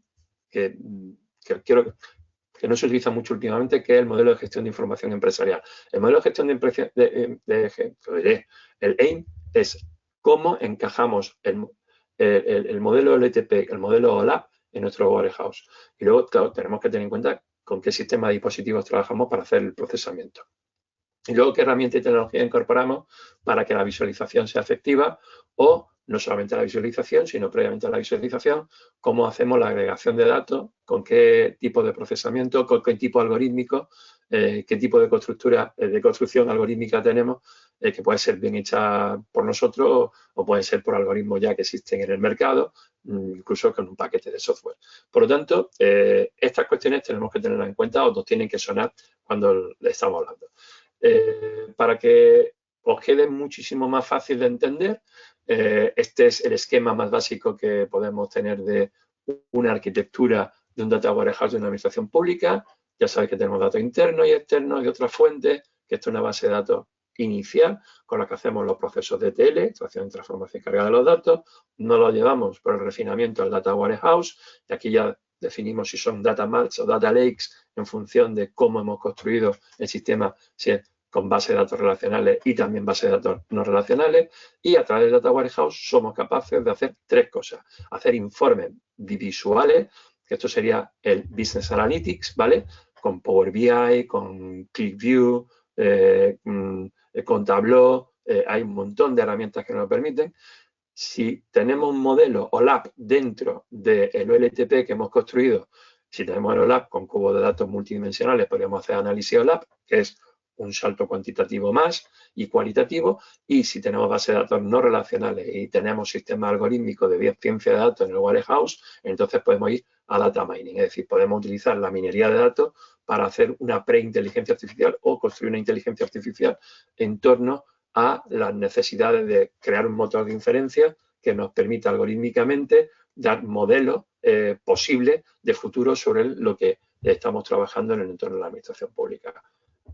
que no se utiliza mucho últimamente, que es el modelo de gestión de información empresarial. El modelo de gestión el AIM es cómo encajamos el modelo LTP, el modelo OLAP en nuestro warehouse. Y luego, claro, tenemos que tener en cuenta con qué sistema de dispositivos trabajamos para hacer el procesamiento. Y luego, qué herramienta y tecnología incorporamos para que la visualización sea efectiva, o no solamente la visualización, sino previamente a la visualización, cómo hacemos la agregación de datos, con qué tipo de procesamiento, con qué tipo algorítmico, qué tipo de construcción algorítmica tenemos, que puede ser bien hecha por nosotros o puede ser por algoritmos ya que existen en el mercado, incluso con un paquete de software. Por lo tanto, estas cuestiones tenemos que tenerlas en cuenta o nos tienen que sonar cuando le estamos hablando. Para que os quede muchísimo más fácil de entender, este es el esquema más básico que podemos tener de una arquitectura de un data warehouse de una administración pública. Ya sabéis que tenemos datos internos y externos y otras fuentes, que esto es una base de datos inicial con la que hacemos los procesos de ETL, extracción, transformación y carga de los datos. No lo llevamos por el refinamiento al data warehouse, y aquí ya definimos si son data marts o data lakes en función de cómo hemos construido el sistema, si es con base de datos relacionales y también base de datos no relacionales, y a través del Data Warehouse somos capaces de hacer tres cosas: hacer informes visuales, que esto sería el Business Analytics, ¿vale? Con Power BI, con ClickView, con Tableau, hay un montón de herramientas que nos lo permiten. Si tenemos un modelo OLAP dentro del OLTP que hemos construido, si tenemos el OLAP con cubos de datos multidimensionales, podríamos hacer análisis OLAP, que es un salto cuantitativo más y cualitativo. Y si tenemos bases de datos no relacionales y tenemos sistemas algorítmicos de ciencia de datos en el warehouse, entonces podemos ir a data mining, es decir, podemos utilizar la minería de datos para hacer una pre-inteligencia artificial o construir una inteligencia artificial en torno a las necesidades de crear un motor de inferencia que nos permita algorítmicamente dar modelos posibles de futuro sobre lo que estamos trabajando en el entorno de la administración pública.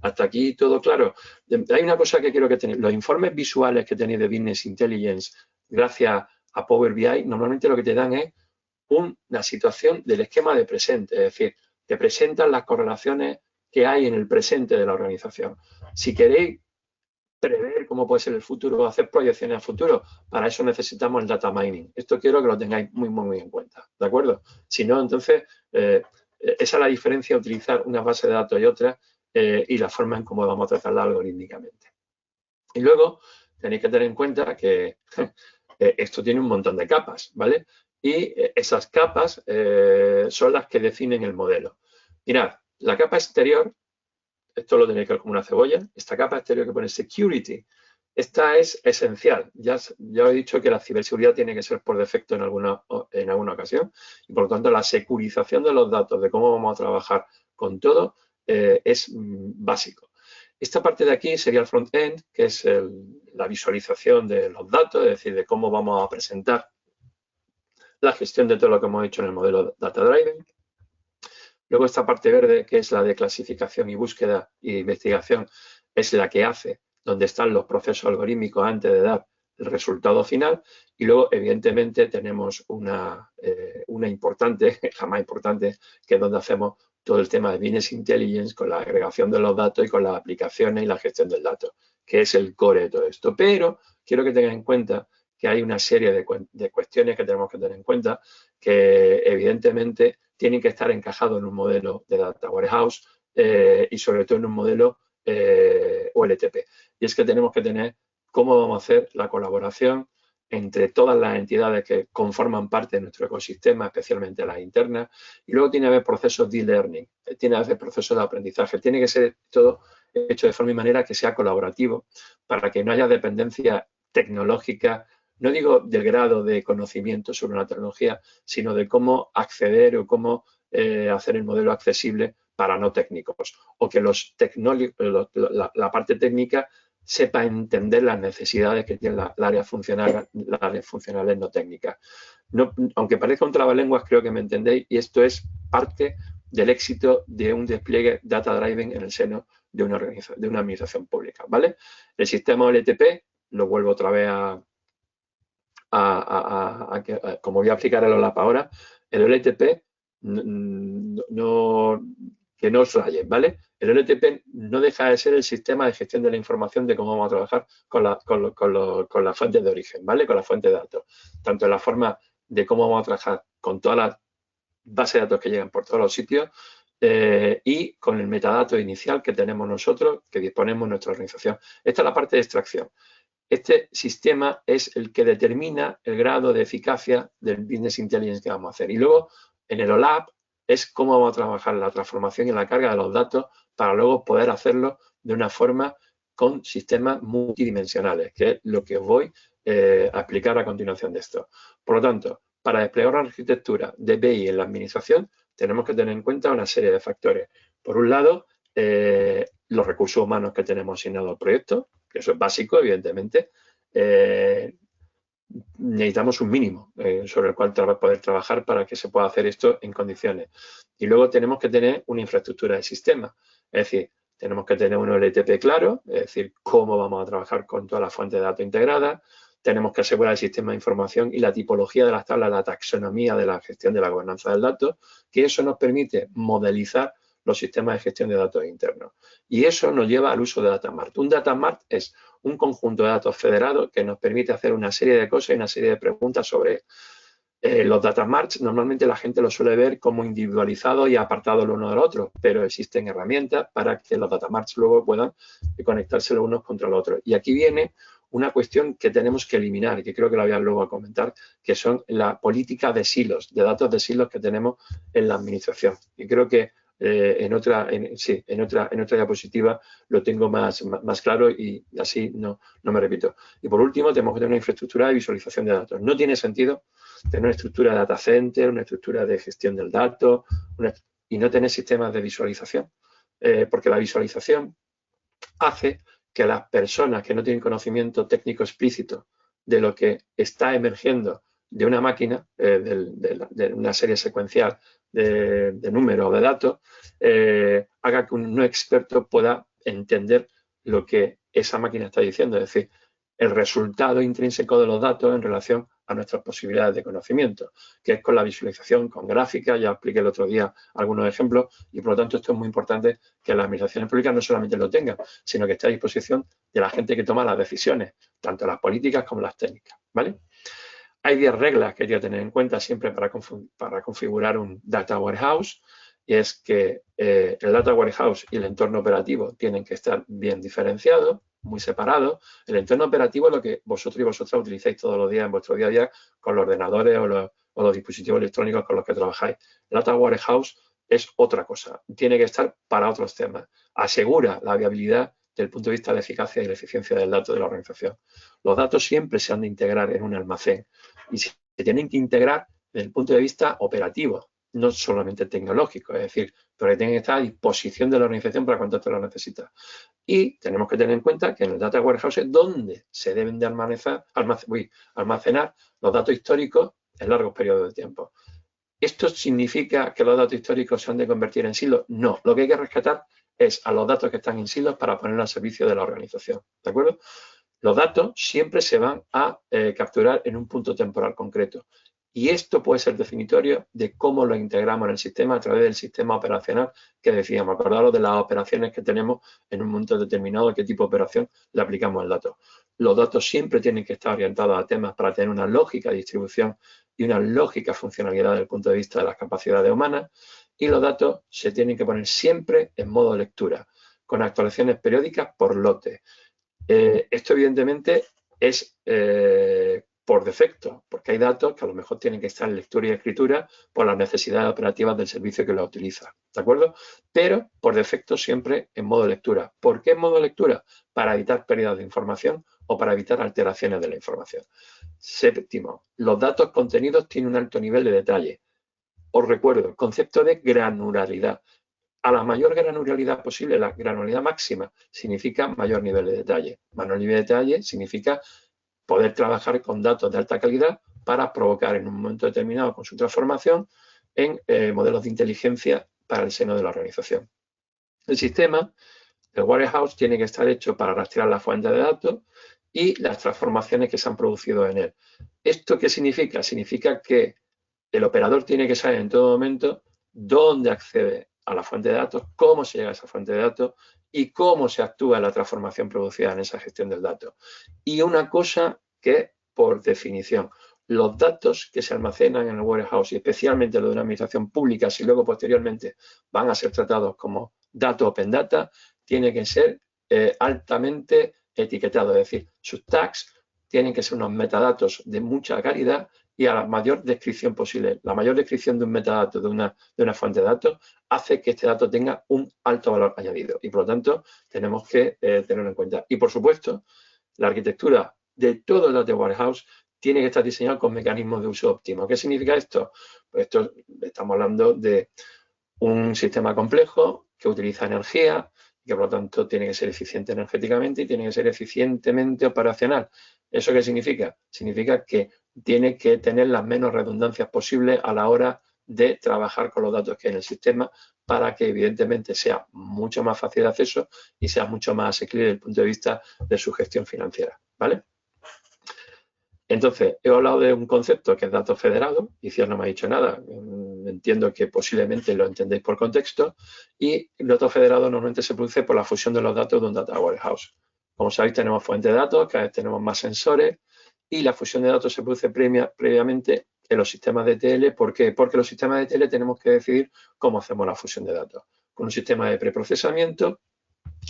Hasta aquí todo claro. Hay una cosa que quiero que tenéis. Los informes visuales que tenéis de Business Intelligence gracias a Power BI, normalmente lo que te dan es una situación del esquema de presente, es decir, te presentan las correlaciones que hay en el presente de la organización. Si queréis prever cómo puede ser el futuro o hacer proyecciones a futuro, para eso necesitamos el data mining. Esto quiero que lo tengáis muy, muy, muy en cuenta, ¿de acuerdo? Si no, entonces, esa es la diferencia, utilizar una base de datos y otra, y la forma en cómo vamos a tratarla algorítmicamente. Y luego tenéis que tener en cuenta que esto tiene un montón de capas, ¿vale? Y esas capas son las que definen el modelo. Mirad, la capa exterior, esto lo tenéis que ver como una cebolla, esta capa exterior que pone security, esta es esencial. Ya he dicho que la ciberseguridad tiene que ser por defecto en alguna ocasión, y por lo tanto la securización de los datos, de cómo vamos a trabajar con todo, es básico. Esta parte de aquí sería el front-end, que es la visualización de los datos, es decir, de cómo vamos a presentar la gestión de todo lo que hemos hecho en el modelo Data Driven. Luego esta parte verde, que es la de clasificación y búsqueda e investigación, es la que hace donde están los procesos algorítmicos antes de dar el resultado final. Y luego, evidentemente, tenemos una importante, la más importante, que es donde hacemos todo el tema de Business Intelligence con la agregación de los datos y con las aplicaciones y la gestión del dato, que es el core de todo esto. Pero quiero que tengan en cuenta que hay una serie de cuestiones que tenemos que tener en cuenta que, evidentemente, tienen que estar encajados en un modelo de Data Warehouse y, sobre todo, en un modelo OLTP. Y es que tenemos que tener cómo vamos a hacer la colaboración entre todas las entidades que conforman parte de nuestro ecosistema, especialmente las internas, y luego tiene que haber procesos de e-learning, tiene que haber procesos de aprendizaje, tiene que ser todo hecho de forma y manera que sea colaborativo para que no haya dependencia tecnológica, no digo del grado de conocimiento sobre una tecnología, sino de cómo acceder o cómo hacer el modelo accesible para no técnicos, o que la parte técnica sepa entender las necesidades que tiene las áreas funcionales no técnicas. No, aunque parezca un trabalenguas, creo que me entendéis, y esto es parte del éxito de un despliegue data driven en el seno de una administración pública, ¿vale? El sistema OLTP, lo vuelvo otra vez como voy a explicar el OLAP ahora, el OLTP no que no os rayen, ¿vale? El OLTP no deja de ser el sistema de gestión de la información de cómo vamos a trabajar con las fuentes de origen, ¿vale? Con las fuentes de datos. Tanto en la forma de cómo vamos a trabajar con todas las bases de datos que llegan por todos los sitios y con el metadato inicial que tenemos nosotros, que disponemos en nuestra organización. Esta es la parte de extracción. Este sistema es el que determina el grado de eficacia del Business Intelligence que vamos a hacer. Y luego, en el OLAP, es cómo vamos a trabajar la transformación y la carga de los datos para luego poder hacerlo de una forma con sistemas multidimensionales, que es lo que os voy a explicar a continuación de esto. Por lo tanto, para desplegar una arquitectura de BI en la administración, tenemos que tener en cuenta una serie de factores. Por un lado, los recursos humanos que tenemos asignados al proyecto, que eso es básico, evidentemente. Necesitamos un mínimo sobre el cual poder trabajar para que se pueda hacer esto en condiciones. Y luego tenemos que tener una infraestructura de sistema, es decir, tenemos que tener un OLTP claro, es decir, cómo vamos a trabajar con todas las fuentes de datos integradas, tenemos que asegurar el sistema de información y la tipología de las tablas, la taxonomía de la gestión de la gobernanza del dato, que eso nos permite modelizar los sistemas de gestión de datos internos. Y eso nos lleva al uso de Data Mart. Un Data Mart es un conjunto de datos federados que nos permite hacer una serie de cosas y una serie de preguntas sobre los Data Marts. Normalmente la gente lo suele ver como individualizados y apartados el uno del otro, pero existen herramientas para que los Data Marts luego puedan conectarse los unos contra los otros. Y aquí viene una cuestión que tenemos que eliminar y que creo que la voy a luego a comentar, que son la política de silos, de datos de silos que tenemos en la administración. Y creo que en otra diapositiva lo tengo más claro y así no me repito. Y por último, tenemos que tener una infraestructura de visualización de datos. No tiene sentido tener una estructura de data center, una estructura de gestión del dato y no tener sistemas de visualización, porque la visualización hace que las personas que no tienen conocimiento técnico explícito de lo que está emergiendo de una máquina, de una serie secuencial de números o de datos, haga que un no experto pueda entender lo que esa máquina está diciendo, es decir, el resultado intrínseco de los datos en relación a nuestras posibilidades de conocimiento, que es con la visualización, con gráficas, ya expliqué el otro día algunos ejemplos, y por lo tanto esto es muy importante que las administraciones públicas no solamente lo tengan, sino que esté a disposición de la gente que toma las decisiones, tanto las políticas como las técnicas, ¿vale? Hay 10 reglas que hay que tener en cuenta siempre para configurar un Data Warehouse, y es que el Data Warehouse y el entorno operativo tienen que estar bien diferenciados, muy separados. El entorno operativo es lo que vosotros y vosotras utilizáis todos los días en vuestro día a día con los ordenadores o los dispositivos electrónicos con los que trabajáis. El Data Warehouse es otra cosa, tiene que estar para otros temas. Asegura la viabilidad desde el punto de vista de eficacia y la eficiencia del dato de la organización. Los datos siempre se han de integrar en un almacén y se tienen que integrar desde el punto de vista operativo, no solamente tecnológico, es decir, pero que tienen que estar a disposición de la organización para cuando te lo necesita. Y tenemos que tener en cuenta que en el Data Warehouse es donde se deben de almacenar los datos históricos en largos periodos de tiempo. ¿Esto significa que los datos históricos se han de convertir en silos? No, lo que hay que rescatar es a los datos que están en silos para ponerlos al servicio de la organización, ¿de acuerdo? Los datos siempre se van a capturar en un punto temporal concreto. Y esto puede ser definitorio de cómo lo integramos en el sistema a través del sistema operacional que decíamos. Acordaros de las operaciones que tenemos en un momento determinado, de qué tipo de operación le aplicamos al dato. Los datos siempre tienen que estar orientados a temas para tener una lógica de distribución y una lógica funcionalidad desde el punto de vista de las capacidades humanas. Y los datos se tienen que poner siempre en modo lectura, con actualizaciones periódicas por lote. Esto evidentemente es por defecto, porque hay datos que a lo mejor tienen que estar en lectura y escritura por las necesidades operativas del servicio que lo utiliza, ¿de acuerdo? Pero por defecto siempre en modo lectura. ¿Por qué en modo lectura? Para evitar pérdidas de información o para evitar alteraciones de la información. Séptimo, los datos contenidos tienen un alto nivel de detalle. Os recuerdo, el concepto de granularidad. A la mayor granularidad posible, la granularidad máxima significa mayor nivel de detalle. Mayor nivel de detalle significa poder trabajar con datos de alta calidad para provocar en un momento determinado con su transformación en modelos de inteligencia para el seno de la organización. El sistema, el Warehouse, tiene que estar hecho para rastrear la fuente de datos y las transformaciones que se han producido en él. ¿Esto qué significa? Significa que el operador tiene que saber en todo momento dónde accede a la fuente de datos, cómo se llega a esa fuente de datos y cómo se actúa en la transformación producida en esa gestión del dato. Y una cosa que, por definición, los datos que se almacenan en el warehouse, y especialmente los de una administración pública, si luego posteriormente van a ser tratados como datos open data, tienen que ser altamente etiquetados, es decir, sus tags tienen que ser unos metadatos de mucha calidad y a la mayor descripción posible. La mayor descripción de un metadato de una fuente de datos hace que este dato tenga un alto valor añadido y, por lo tanto, tenemos que tenerlo en cuenta. Y, por supuesto, la arquitectura de todo el data warehouse tiene que estar diseñado con mecanismos de uso óptimo. ¿Qué significa esto? Pues esto estamos hablando de un sistema complejo que utiliza energía y que, por lo tanto, tiene que ser eficiente energéticamente y tiene que ser eficientemente operacional. ¿Eso qué significa? Significa que tiene que tener las menos redundancias posibles a la hora de trabajar con los datos que hay en el sistema para que, evidentemente, sea mucho más fácil de acceso y sea mucho más asequible desde el punto de vista de su gestión financiera, ¿vale? Entonces, he hablado de un concepto que es datos federados, y Cier no me ha dicho nada, entiendo que posiblemente lo entendéis por contexto, y el dato federado normalmente se produce por la fusión de los datos de un data warehouse. Como sabéis, tenemos fuentes de datos, cada vez tenemos más sensores, y la fusión de datos se produce previamente en los sistemas de ETL. ¿Por qué? Porque los sistemas de ETL tenemos que decidir cómo hacemos la fusión de datos. Con un sistema de preprocesamiento,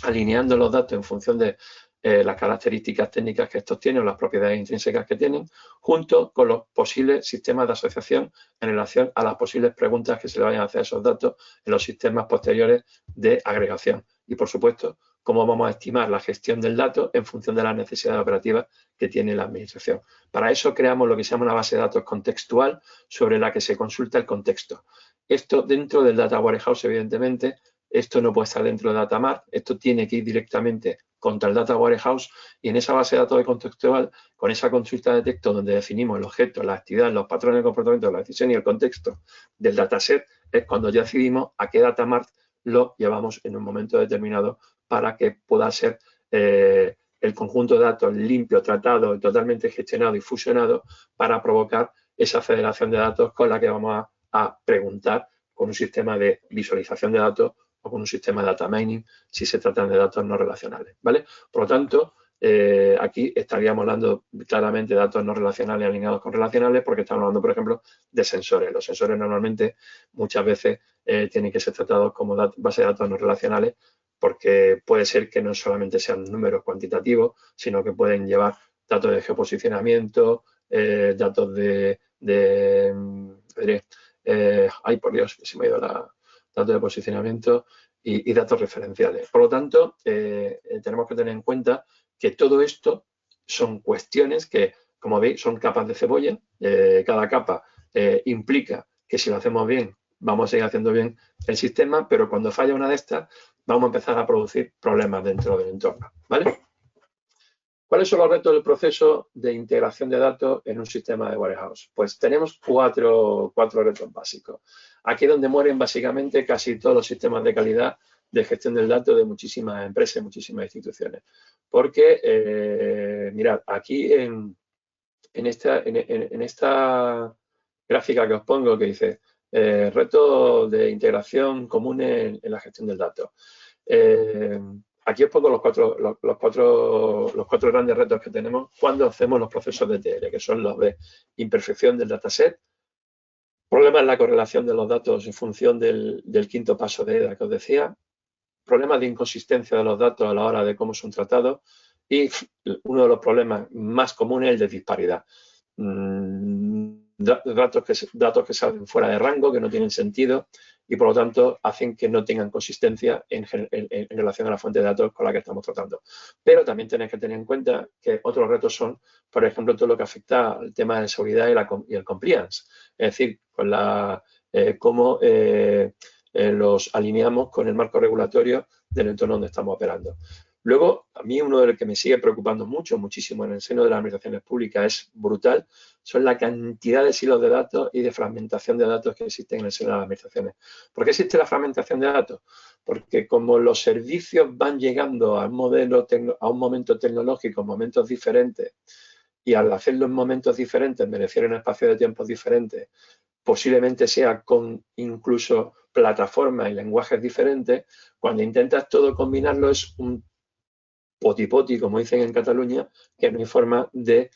alineando los datos en función de las características técnicas que estos tienen o las propiedades intrínsecas que tienen, junto con los posibles sistemas de asociación en relación a las posibles preguntas que se le vayan a hacer a esos datos en los sistemas posteriores de agregación. Y, por supuesto, cómo vamos a estimar la gestión del dato en función de las necesidades operativas que tiene la administración. Para eso creamos lo que se llama una base de datos contextual sobre la que se consulta el contexto. Esto dentro del Data Warehouse, evidentemente, esto no puede estar dentro de Data Mart, esto tiene que ir directamente contra el Data Warehouse y en esa base de datos contextual, con esa consulta de texto donde definimos el objeto, la actividad, los patrones de comportamiento, la decisión y el contexto del dataset, es cuando ya decidimos a qué Data Mart lo llevamos en un momento determinado para que pueda ser el conjunto de datos limpio, tratado, totalmente gestionado y fusionado para provocar esa federación de datos con la que vamos a preguntar con un sistema de visualización de datos o con un sistema de data mining si se tratan de datos no relacionales, ¿vale? Por lo tanto, aquí estaríamos hablando claramente de datos no relacionales alineados con relacionales porque estamos hablando, por ejemplo, de sensores. Los sensores normalmente muchas veces tienen que ser tratados como base de datos no relacionales porque puede ser que no solamente sean números cuantitativos, sino que pueden llevar datos de geoposicionamiento, datos ay, por Dios, se me ha ido datos de posicionamiento y datos referenciales. Por lo tanto, tenemos que tener en cuenta que todo esto son cuestiones que, como veis, son capas de cebolla. Cada capa implica que si lo hacemos bien, vamos a seguir haciendo bien el sistema, pero cuando falla una de estas, vamos a empezar a producir problemas dentro del entorno, ¿vale? ¿Cuáles son los retos del proceso de integración de datos en un sistema de warehouse? Pues tenemos cuatro retos básicos. Aquí es donde mueren básicamente casi todos los sistemas de calidad de gestión del dato de muchísimas empresas, muchísimas instituciones. Porque, mirad, aquí en esta gráfica que os pongo que dice retos de integración comunes en la gestión del dato. Aquí os pongo los cuatro grandes retos que tenemos cuando hacemos los procesos de ETL, que son los de imperfección del dataset, problemas en la correlación de los datos en función del quinto paso de EDA que os decía, problemas de inconsistencia de los datos a la hora de cómo son tratados y uno de los problemas más comunes es el de disparidad. Datos que salen fuera de rango, que no tienen sentido y por lo tanto hacen que no tengan consistencia en relación a la fuente de datos con la que estamos tratando. Pero también tenéis que tener en cuenta que otros retos son, por ejemplo, todo lo que afecta al tema de seguridad y el compliance. Es decir, con cómo los alineamos con el marco regulatorio del entorno donde estamos operando. Luego, a mí uno de los que me sigue preocupando muchísimo en el seno de las administraciones públicas es brutal, son la cantidad de silos de datos y de fragmentación de datos que existen en el seno de las administraciones. ¿Por qué existe la fragmentación de datos? Porque como los servicios van llegando a un momento tecnológico, momentos diferentes, y al hacerlo en momentos diferentes, me refiero en espacios de tiempo diferentes, posiblemente sea con incluso plataformas y lenguajes diferentes, cuando intentas todo combinarlo es un poti-poti, como dicen en Cataluña, que no hay forma de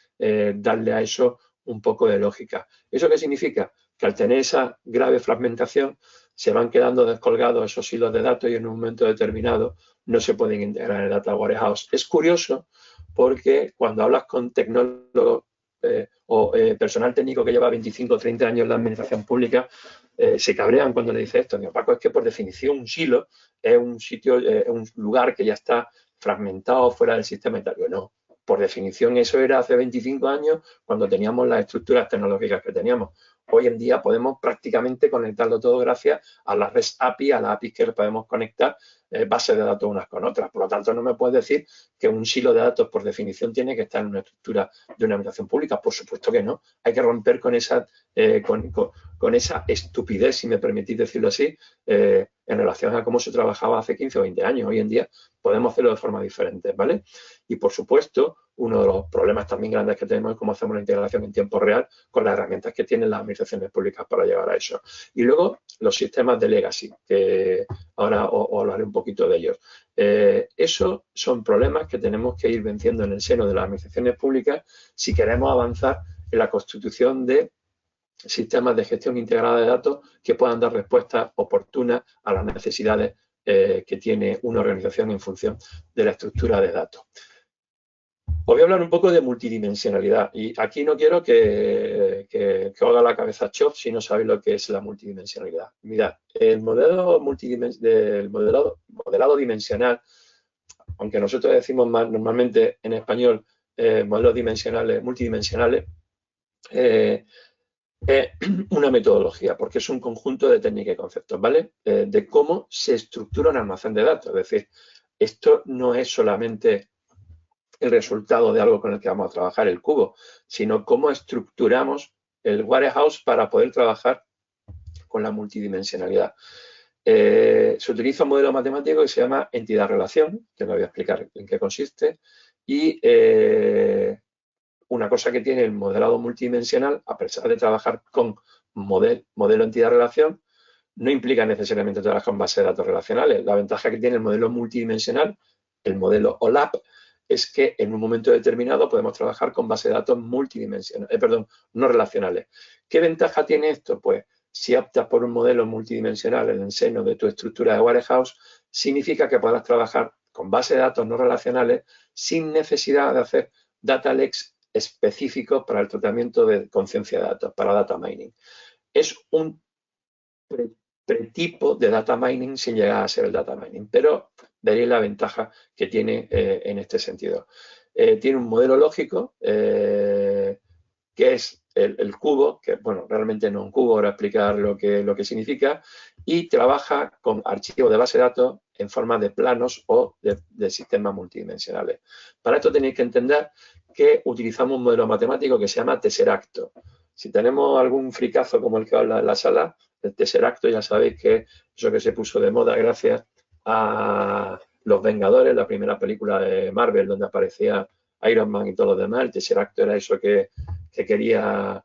darle a eso un poco de lógica. ¿Eso qué significa? Que al tener esa grave fragmentación se van quedando descolgados esos hilos de datos y en un momento determinado no se pueden integrar en el Data Warehouse. Es curioso porque cuando hablas con tecnólogos o personal técnico que lleva 25 o 30 años en la administración pública, se cabrean cuando le dice esto. Paco, es que por definición un silo es un sitio, un lugar que ya está fragmentado fuera del sistema y tal. No, por definición eso era hace 25 años cuando teníamos las estructuras tecnológicas que teníamos. Hoy en día podemos prácticamente conectarlo todo gracias a la REST API, a las APIs que podemos conectar bases de datos unas con otras. Por lo tanto, no me puedes decir que un silo de datos por definición tiene que estar en una estructura de una administración pública. Por supuesto que no. Hay que romper con esa, con esa estupidez, si me permitís decirlo así, en relación a cómo se trabajaba hace 15 o 20 años. Hoy en día podemos hacerlo de forma diferente, ¿vale? Y, por supuesto, uno de los problemas también grandes que tenemos es cómo hacemos la integración en tiempo real con las herramientas que tienen las administraciones públicas para llegar a eso. Y luego, los sistemas de legacy, que ahora os hablaré un poquito de ellos. Esos son problemas que tenemos que ir venciendo en el seno de las administraciones públicas si queremos avanzar en la constitución de sistemas de gestión integrada de datos que puedan dar respuestas oportunas a las necesidades que tiene una organización en función de la estructura de datos. Os voy a hablar un poco de multidimensionalidad y aquí no quiero que os haga la cabeza chop si no sabéis lo que es la multidimensionalidad. Mirad, el modelado modelado dimensional, aunque nosotros decimos más normalmente en español modelos dimensionales, multidimensionales, es una metodología, porque es un conjunto de técnicas y conceptos, ¿vale? De cómo se estructura un almacén de datos. Es decir, esto no es solamente el resultado de algo con el que vamos a trabajar, el cubo, sino cómo estructuramos el warehouse para poder trabajar con la multidimensionalidad. Se utiliza un modelo matemático que se llama entidad-relación, que me voy a explicar en qué consiste, y una cosa que tiene el modelado multidimensional, a pesar de trabajar con modelo entidad-relación, no implica necesariamente trabajar con bases de datos relacionales. La ventaja que tiene el modelo multidimensional, el modelo OLAP, es que en un momento determinado podemos trabajar con bases de datos multidimensionales, no relacionales. ¿Qué ventaja tiene esto? Pues si optas por un modelo multidimensional en el seno de tu estructura de warehouse, significa que podrás trabajar con bases de datos no relacionales sin necesidad de hacer data lakes específicos para el tratamiento de conciencia de datos, para data mining. Es un pretipo de data mining sin llegar a ser el data mining, pero veréis la ventaja que tiene en este sentido. Tiene un modelo lógico que es el cubo, que bueno, realmente no un cubo, ahora explicar lo que significa, y trabaja con archivos de base de datos en forma de planos o de sistemas multidimensionales. Para esto tenéis que entender que utilizamos un modelo matemático que se llama Tesseracto. Si tenemos algún fricazo como el que habla en la sala, el Tesseracto ya sabéis que es eso que se puso de moda gracias a Los Vengadores, la primera película de Marvel donde aparecía Iron Man y todo lo demás. El Tesseracto era eso que quería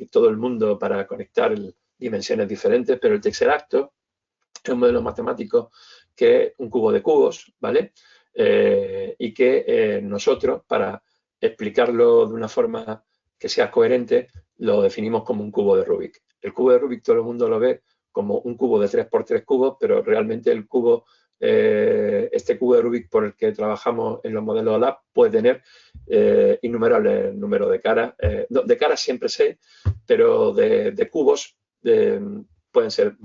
todo el mundo para conectar dimensiones diferentes, pero el Tesseracto es un modelo matemático que es un cubo de cubos, ¿vale? Y que nosotros, para explicarlo de una forma que sea coherente, lo definimos como un cubo de Rubik. El cubo de Rubik todo el mundo lo ve como un cubo de 3x3 cubos, pero realmente el cubo, este cubo de Rubik por el que trabajamos en los modelos LAB puede tener innumerables números de caras. De caras siempre 6, pero de cubos pueden ser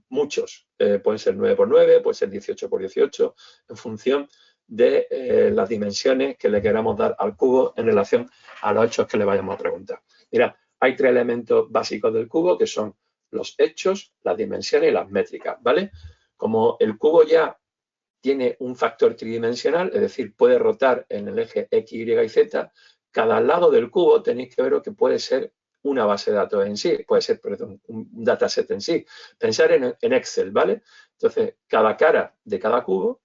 muchos. Pueden ser 9x9, puede ser 18x18, en función de las dimensiones que le queramos dar al cubo en relación a los hechos que le vayamos a preguntar. Mirad, hay 3 elementos básicos del cubo que son los hechos, las dimensiones y las métricas, ¿vale? Como el cubo ya tiene un factor tridimensional, es decir, puede rotar en el eje X, Y y Z, cada lado del cubo tenéis que ver que puede ser una base de datos en sí, puede ser, perdón, un dataset en sí. Pensar en Excel, ¿vale? Entonces, cada cara de cada cubo,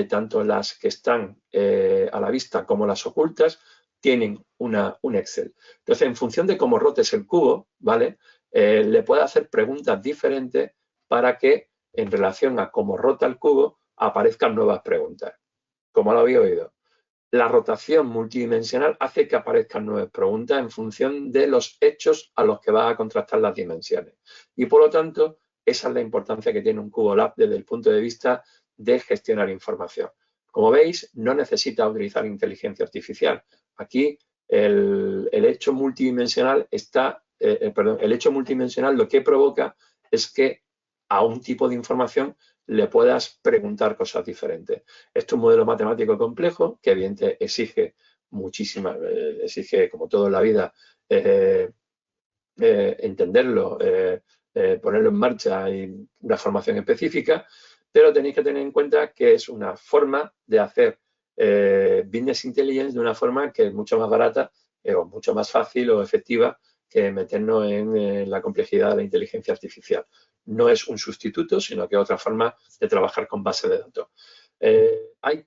tanto las que están a la vista como las ocultas, tienen un Excel. Entonces, en función de cómo rotes el cubo, ¿vale? le puede hacer preguntas diferentes para que en relación a cómo rota el cubo aparezcan nuevas preguntas. Como lo había oído, la rotación multidimensional hace que aparezcan nuevas preguntas en función de los hechos a los que va a contrastar las dimensiones. Y por lo tanto, esa es la importancia que tiene un cubo lab desde el punto de vista de gestionar información. Como veis, no necesita utilizar inteligencia artificial. Aquí el hecho multidimensional el hecho multidimensional lo que provoca es que a un tipo de información le puedas preguntar cosas diferentes. Esto es un modelo matemático complejo que evidentemente exige muchísima, exige como todo en la vida, entenderlo, ponerlo en marcha y una formación específica, pero tenéis que tener en cuenta que es una forma de hacer Business Intelligence de una forma que es mucho más barata o mucho más fácil o efectiva que meternos en la complejidad de la inteligencia artificial. No es un sustituto, sino que es otra forma de trabajar con bases de datos. Hay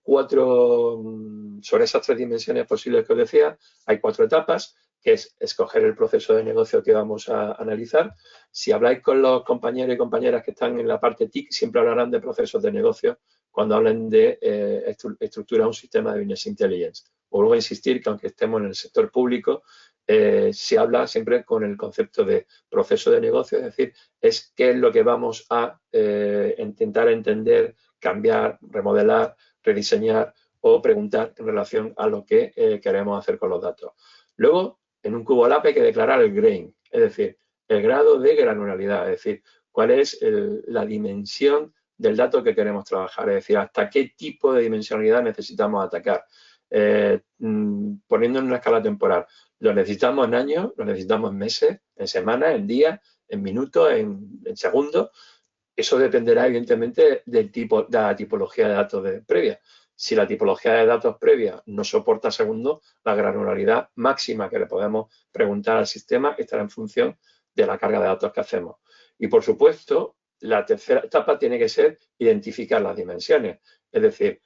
sobre esas 3 dimensiones posibles que os decía, hay 4 etapas, que es escoger el proceso de negocio que vamos a analizar. Si habláis con los compañeros y compañeras que están en la parte TIC, siempre hablarán de procesos de negocio cuando hablen de estructurar un sistema de Business Intelligence. Vuelvo a insistir que aunque estemos en el sector público, se habla siempre con el concepto de proceso de negocio, es decir, es qué es lo que vamos a intentar entender, cambiar, remodelar, rediseñar o preguntar en relación a lo que queremos hacer con los datos. Luego, en un cubo lab hay que declarar el grain, es decir, el grado de granularidad, es decir, cuál es la dimensión del dato que queremos trabajar, es decir, hasta qué tipo de dimensionalidad necesitamos atacar. Poniendo en una escala temporal, lo necesitamos en años, lo necesitamos en meses, en semanas, en días, en minutos, en segundos. Eso dependerá evidentemente del tipo, de la tipología de datos previa. Si la tipología de datos previa no soporta segundos, la granularidad máxima que le podemos preguntar al sistema estará en función de la carga de datos que hacemos. Y por supuesto, la tercera etapa tiene que ser identificar las dimensiones, es decir,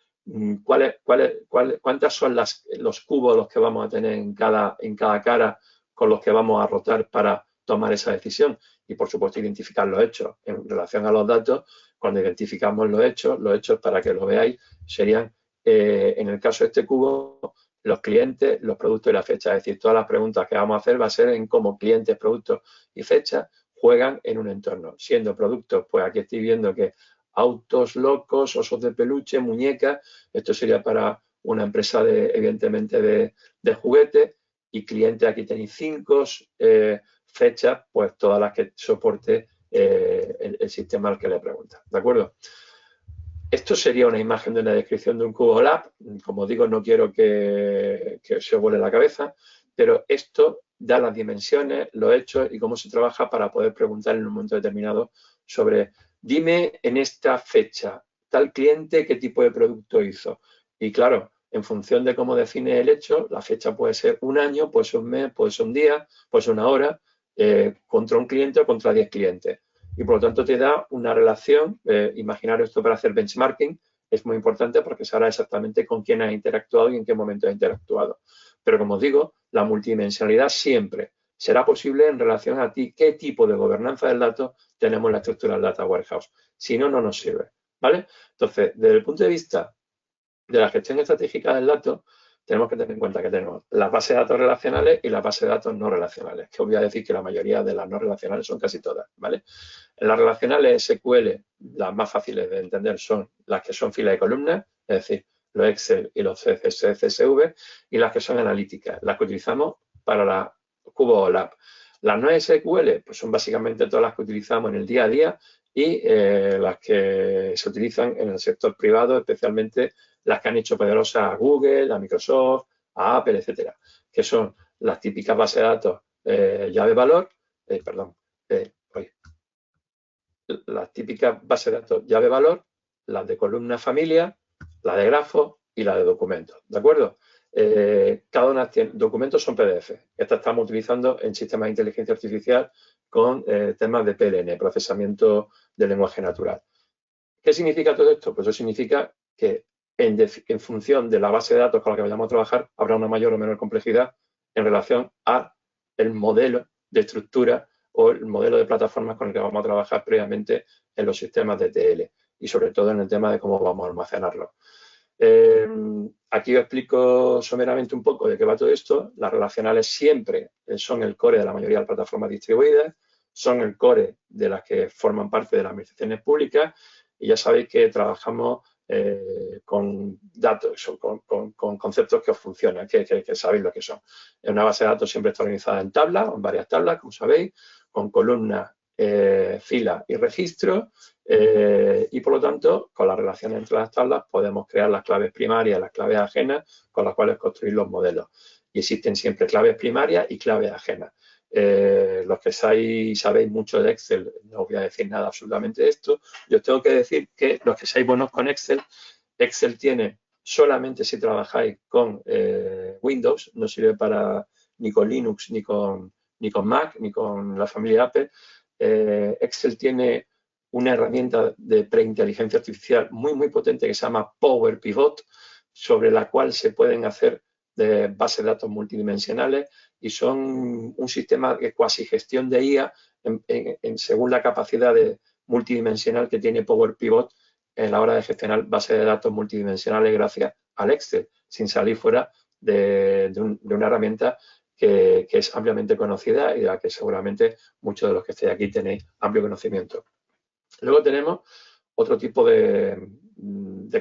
cuántas son los cubos los que vamos a tener en cada cara con los que vamos a rotar para tomar esa decisión. Y, por supuesto, identificar los hechos. En relación a los datos, cuando identificamos los hechos, para que lo veáis, serían, en el caso de este cubo, los clientes, los productos y la fecha. Es decir, todas las preguntas que vamos a hacer va a ser en cómo clientes, productos y fechas juegan en un entorno. Siendo productos, pues aquí estoy viendo que autos locos, osos de peluche, muñecas, esto sería para una empresa, evidentemente, de juguetes. Y clientes, aquí tenéis 5, fechas, pues todas las que soporte el sistema al que le pregunta. ¿De acuerdo? Esto sería una imagen de una descripción de un cubo lab. Como digo, no quiero que se os vuele la cabeza, pero esto da las dimensiones, los hechos y cómo se trabaja para poder preguntar en un momento determinado sobre, dime en esta fecha, tal cliente qué tipo de producto hizo. Y claro, en función de cómo define el hecho, la fecha puede ser un año, puede ser un mes, puede ser un día, puede ser una hora, contra un cliente o contra 10 clientes. Y por lo tanto te da una relación, imaginar esto para hacer benchmarking, es muy importante porque sabrá exactamente con quién has interactuado y en qué momento has interactuado. Pero como os digo, la multidimensionalidad siempre será posible en relación a ti, qué tipo de gobernanza del dato tenemos en la estructura del Data Warehouse. Si no, no nos sirve. ¿Vale? Entonces, desde el punto de vista de la gestión estratégica del dato, tenemos que tener en cuenta que tenemos las bases de datos relacionales y las bases de datos no relacionales, que os voy a decir que la mayoría de las no relacionales son casi todas, ¿vale? En las relacionales SQL, las más fáciles de entender son las que son filas y columnas, es decir, los Excel y los CSV, y las que son analíticas, las que utilizamos para la Cubo Lab. Las no SQL, pues son básicamente todas las que utilizamos en el día a día y las que se utilizan en el sector privado, especialmente las que han hecho poderosas a Google, a Microsoft, a Apple, etcétera, que son las típicas bases de datos llave-valor, las típicas bases de datos llave-valor, las de columna familia, la de grafos y la de documentos, ¿de acuerdo? Cada una tiene, documentos son PDF. Esta estamos utilizando en sistemas de inteligencia artificial con temas de PLN, procesamiento de lenguaje natural. ¿Qué significa todo esto? Pues eso significa que en función de la base de datos con la que vayamos a trabajar, habrá una mayor o menor complejidad en relación a el modelo de estructura o el modelo de plataformas con el que vamos a trabajar previamente en los sistemas de TL y sobre todo en el tema de cómo vamos a almacenarlo. Aquí os explico someramente un poco de qué va todo esto. Las relacionales siempre son el core de la mayoría de las plataformas distribuidas, son el core de las que forman parte de las administraciones públicas y ya sabéis que trabajamos con datos, con conceptos que os funcionan, que sabéis lo que son. Una base de datos siempre está organizada en tablas, en varias tablas, como sabéis, con columnas, filas y registros. Y por lo tanto, con las relaciones entre las tablas podemos crear las claves primarias, las claves ajenas con las cuales construir los modelos. Y existen siempre claves primarias y claves ajenas. Los que sabéis mucho de Excel, no os voy a decir nada absolutamente de esto. Yo os tengo que decir que los que seáis buenos con Excel, Excel tiene solamente si trabajáis con Windows, no sirve para ni con Linux, ni con Mac, ni con la familia Apple. Excel tiene una herramienta de preinteligencia artificial muy, muy potente que se llama Power Pivot, sobre la cual se pueden hacer bases de datos multidimensionales y son un sistema de cuasi gestión de IA según la capacidad multidimensional que tiene Power Pivot en la hora de gestionar bases de datos multidimensionales gracias al Excel, sin salir fuera de una herramienta que es ampliamente conocida y de la que seguramente muchos de los que estéis aquí tenéis amplio conocimiento. Luego tenemos otro tipo de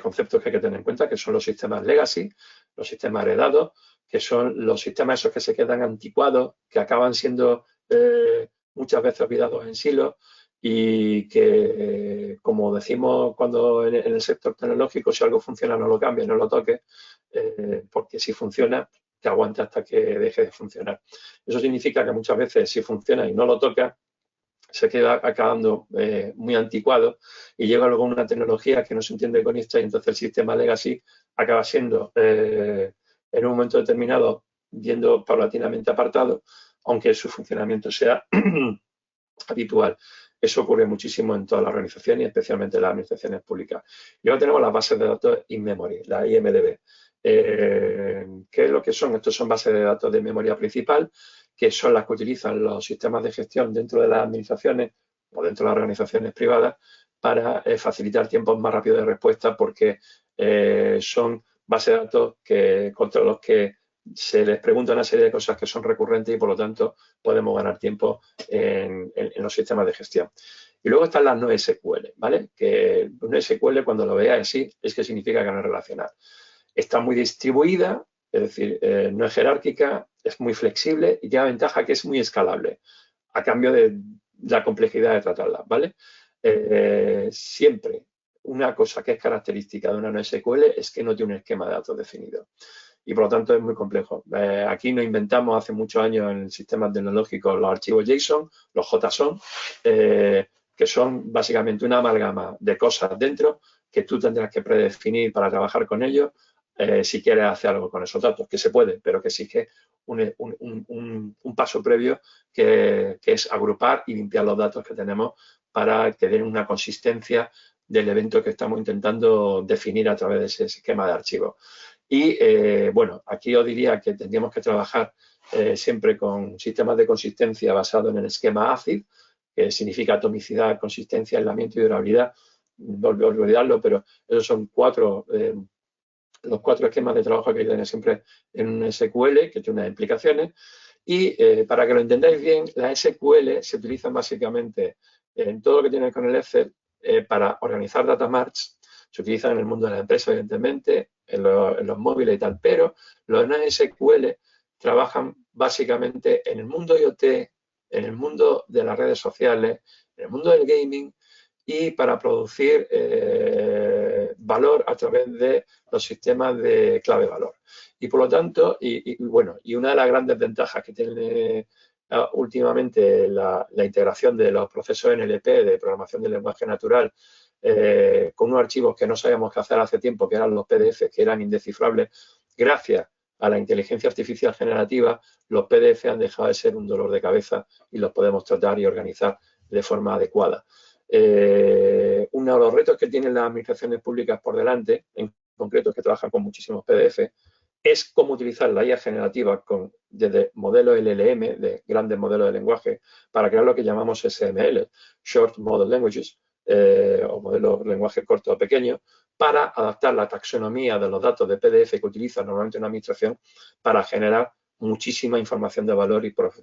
conceptos que hay que tener en cuenta, que son los sistemas legacy, los sistemas heredados, que son los sistemas esos que se quedan anticuados, que acaban siendo muchas veces olvidados en silos y que, como decimos cuando en el sector tecnológico, si algo funciona no lo cambies, no lo toques, porque si funciona, te aguanta hasta que deje de funcionar. Eso significa que muchas veces si funciona y no lo tocas, se queda acabando muy anticuado y llega luego una tecnología que no se entiende con esto y entonces el sistema legacy acaba siendo en un momento determinado yendo paulatinamente apartado, aunque su funcionamiento sea habitual. Eso ocurre muchísimo en todas las organizaciones y especialmente en las administraciones públicas. Y ahora tenemos las bases de datos in-memory, la IMDB. ¿Qué es lo que son? Estos son bases de datos de memoria principal, que son las que utilizan los sistemas de gestión dentro de las administraciones o dentro de las organizaciones privadas para facilitar tiempos más rápidos de respuesta porque son bases de datos contra los que se les pregunta una serie de cosas que son recurrentes y por lo tanto podemos ganar tiempo en los sistemas de gestión. Y luego están las no SQL, ¿vale? Que no SQL cuando lo veáis así es que significa que no es relacional. Está muy distribuida, es decir, no es jerárquica, es muy flexible y tiene la ventaja que es muy escalable a cambio de la complejidad de tratarla, ¿vale? Siempre una cosa que es característica de una NoSQL es que no tiene un esquema de datos definido y por lo tanto es muy complejo. Aquí nos inventamos hace muchos años en sistemas tecnológicos los archivos JSON, los JSON, que son básicamente una amalgama de cosas dentro que tú tendrás que predefinir para trabajar con ellos si quieres hacer algo con esos datos, que se puede, pero que exige un paso previo que es agrupar y limpiar los datos que tenemos para que den una consistencia del evento que estamos intentando definir a través de ese esquema de archivos. Y bueno, aquí os diría que tendríamos que trabajar siempre con sistemas de consistencia basados en el esquema ACID, que significa atomicidad, consistencia, aislamiento y durabilidad. No olvidarlo, pero esos son los cuatro esquemas de trabajo que hay que tener siempre en un SQL, que tiene unas implicaciones. Y para que lo entendáis bien, las SQL se utilizan básicamente en todo lo que tiene que ver con el Excel para organizar data marts. Se utilizan en el mundo de la empresa, evidentemente, en los móviles y tal, pero los NoSQL trabajan básicamente en el mundo IoT, en el mundo de las redes sociales, en el mundo del gaming y para producir valor a través de los sistemas de clave-valor. Y por lo tanto, bueno, y una de las grandes ventajas que tiene últimamente la integración de los procesos NLP de programación del lenguaje natural con unos archivos que no sabíamos qué hacer hace tiempo, que eran los PDF, que eran indescifrables, gracias a la inteligencia artificial generativa, los PDF han dejado de ser un dolor de cabeza y los podemos tratar y organizar de forma adecuada. Uno de los retos que tienen las administraciones públicas por delante, en concreto, es que trabajan con muchísimos PDF, es cómo utilizar la IA generativa desde modelos LLM, de grandes modelos de lenguaje, para crear lo que llamamos SML, Short Model Languages, o modelos de lenguaje corto o pequeño, para adaptar la taxonomía de los datos de PDF que utiliza normalmente una administración para generar muchísima información de valor y por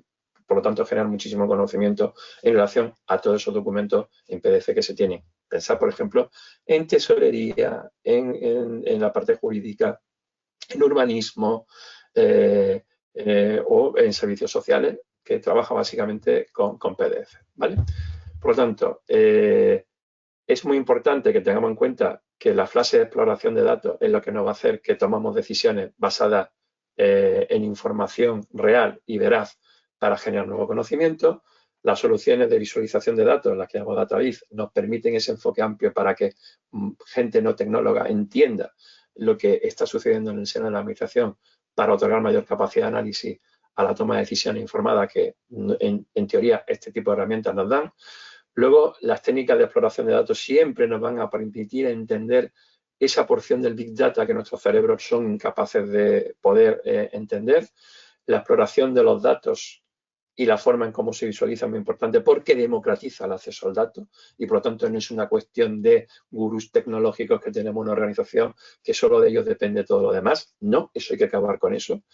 lo tanto generar muchísimo conocimiento en relación a todos esos documentos en PDF que se tienen. Pensar, por ejemplo, en tesorería, en la parte jurídica, en urbanismo o en servicios sociales, que trabaja básicamente con PDF, ¿vale? Por lo tanto, es muy importante que tengamos en cuenta que la fase de exploración de datos es lo que nos va a hacer que tomamos decisiones basadas en información real y veraz para generar nuevo conocimiento. Las soluciones de visualización de datos, las que llamo DataVis, nos permiten ese enfoque amplio para que gente no tecnóloga entienda lo que está sucediendo en el seno de la administración para otorgar mayor capacidad de análisis a la toma de decisiones informada que en teoría este tipo de herramientas nos dan. Luego, las técnicas de exploración de datos siempre nos van a permitir entender esa porción del Big Data que nuestros cerebros son incapaces de poder entender. La exploración de los datos y la forma en cómo se visualiza es muy importante porque democratiza el acceso al dato y por lo tanto no es una cuestión de gurús tecnológicos que tenemos una organización que solo de ellos depende todo lo demás. No, eso hay que acabar con eso.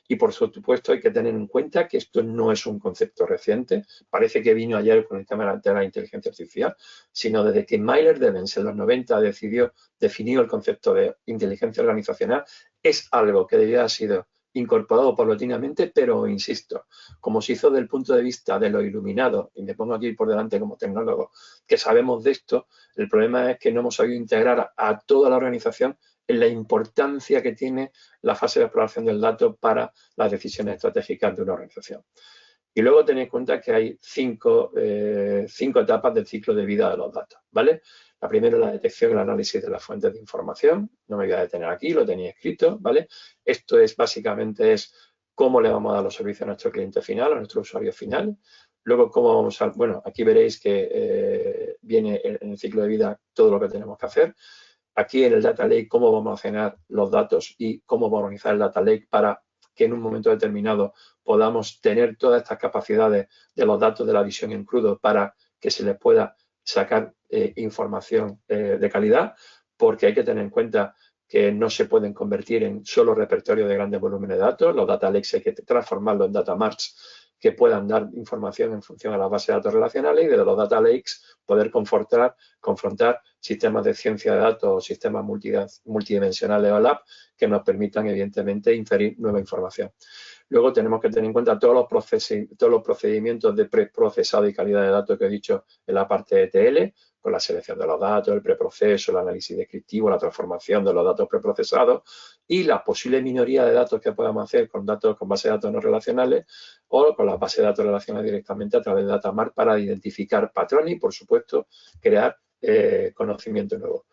Y por supuesto hay que tener en cuenta que esto no es un concepto reciente, parece que vino ayer con el tema de la inteligencia artificial, sino desde que Myler Devens en los 90 definió el concepto de inteligencia organizacional, es algo que debía haber sido incorporado paulatinamente, pero insisto, como se hizo desde el punto de vista de los iluminados, y me pongo aquí por delante como tecnólogo, que sabemos de esto, el problema es que no hemos sabido integrar a toda la organización en la importancia que tiene la fase de exploración del dato para las decisiones estratégicas de una organización. Y luego tenéis en cuenta que hay cinco etapas del ciclo de vida de los datos, ¿vale? La primera es la detección y el análisis de las fuentes de información. No me voy a detener aquí, lo tenéis escrito, ¿vale? Esto es básicamente cómo le vamos a dar los servicios a nuestro cliente final, a nuestro usuario final. Luego, cómo vamos a... Bueno, aquí veréis que viene en el ciclo de vida todo lo que tenemos que hacer. Aquí en el Data Lake, cómo vamos a almacenar los datos y cómo vamos a organizar el Data Lake para que en un momento determinado podamos tener todas estas capacidades de los datos de la visión en crudo para que se les pueda sacar información de calidad, porque hay que tener en cuenta que no se pueden convertir en solo repertorio de grandes volúmenes de datos. Los data lakes hay que transformarlos en data marts que puedan dar información en función a las bases de datos relacionales y de los data lakes poder confrontar sistemas de ciencia de datos o sistemas multidimensionales o lab que nos permitan, evidentemente, inferir nueva información. Luego tenemos que tener en cuenta todos los procedimientos de preprocesado y calidad de datos que he dicho en la parte ETL, con la selección de los datos, el preproceso, el análisis descriptivo, la transformación de los datos preprocesados y la posible minoría de datos que podamos hacer con bases de datos no relacionales o con las bases de datos relacionales directamente a través de DataMart para identificar patrones y, por supuesto, crear conocimiento nuevo.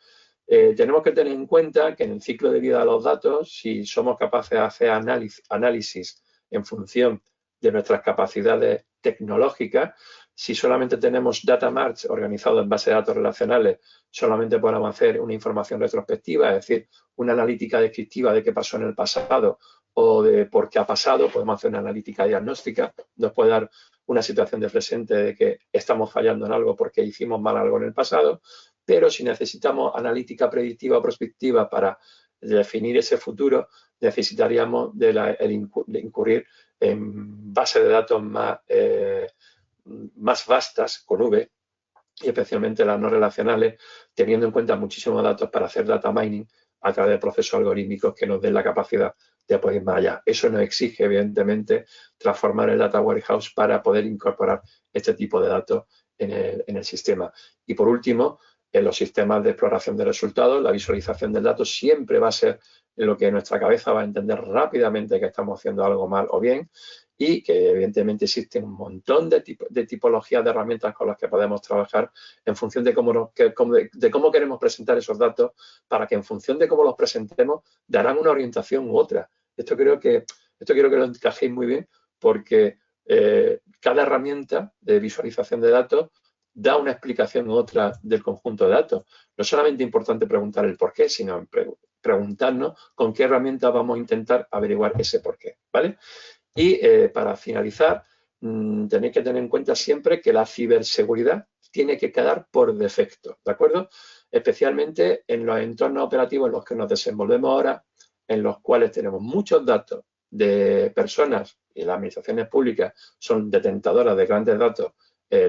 Tenemos que tener en cuenta que en el ciclo de vida de los datos, si somos capaces de hacer análisis en función de nuestras capacidades tecnológicas, si solamente tenemos data marts organizados en bases de datos relacionales, solamente podemos hacer una información retrospectiva, es decir, una analítica descriptiva de qué pasó en el pasado o de por qué ha pasado, podemos hacer una analítica diagnóstica, nos puede dar una situación de presente de que estamos fallando en algo porque hicimos mal algo en el pasado, pero si necesitamos analítica predictiva o prospectiva para definir ese futuro, necesitaríamos de incurrir en bases de datos más vastas, con V, y especialmente las no relacionales, teniendo en cuenta muchísimos datos para hacer data mining a través de procesos algorítmicos que nos den la capacidad de poder ir más allá. Eso nos exige, evidentemente, transformar el data warehouse para poder incorporar este tipo de datos en el sistema. Y por último, en los sistemas de exploración de resultados, la visualización del dato siempre va a ser lo que nuestra cabeza va a entender rápidamente que estamos haciendo algo mal o bien y que evidentemente existen un montón de tipologías de herramientas con las que podemos trabajar en función de cómo queremos presentar esos datos para que en función de cómo los presentemos darán una orientación u otra. Esto quiero que lo encajéis muy bien porque cada herramienta de visualización de datos da una explicación u otra del conjunto de datos. No es solamente importante preguntar el por qué, sino preguntarnos con qué herramientas vamos a intentar averiguar ese porqué, ¿vale? Y para finalizar, tenéis que tener en cuenta siempre que la ciberseguridad tiene que quedar por defecto, ¿de acuerdo? Especialmente en los entornos operativos en los que nos desenvolvemos ahora, en los cuales tenemos muchos datos de personas y las administraciones públicas son detentadoras de grandes datos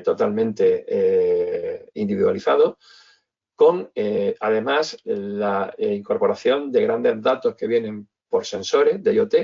totalmente individualizados, con además la incorporación de grandes datos que vienen por sensores de IoT,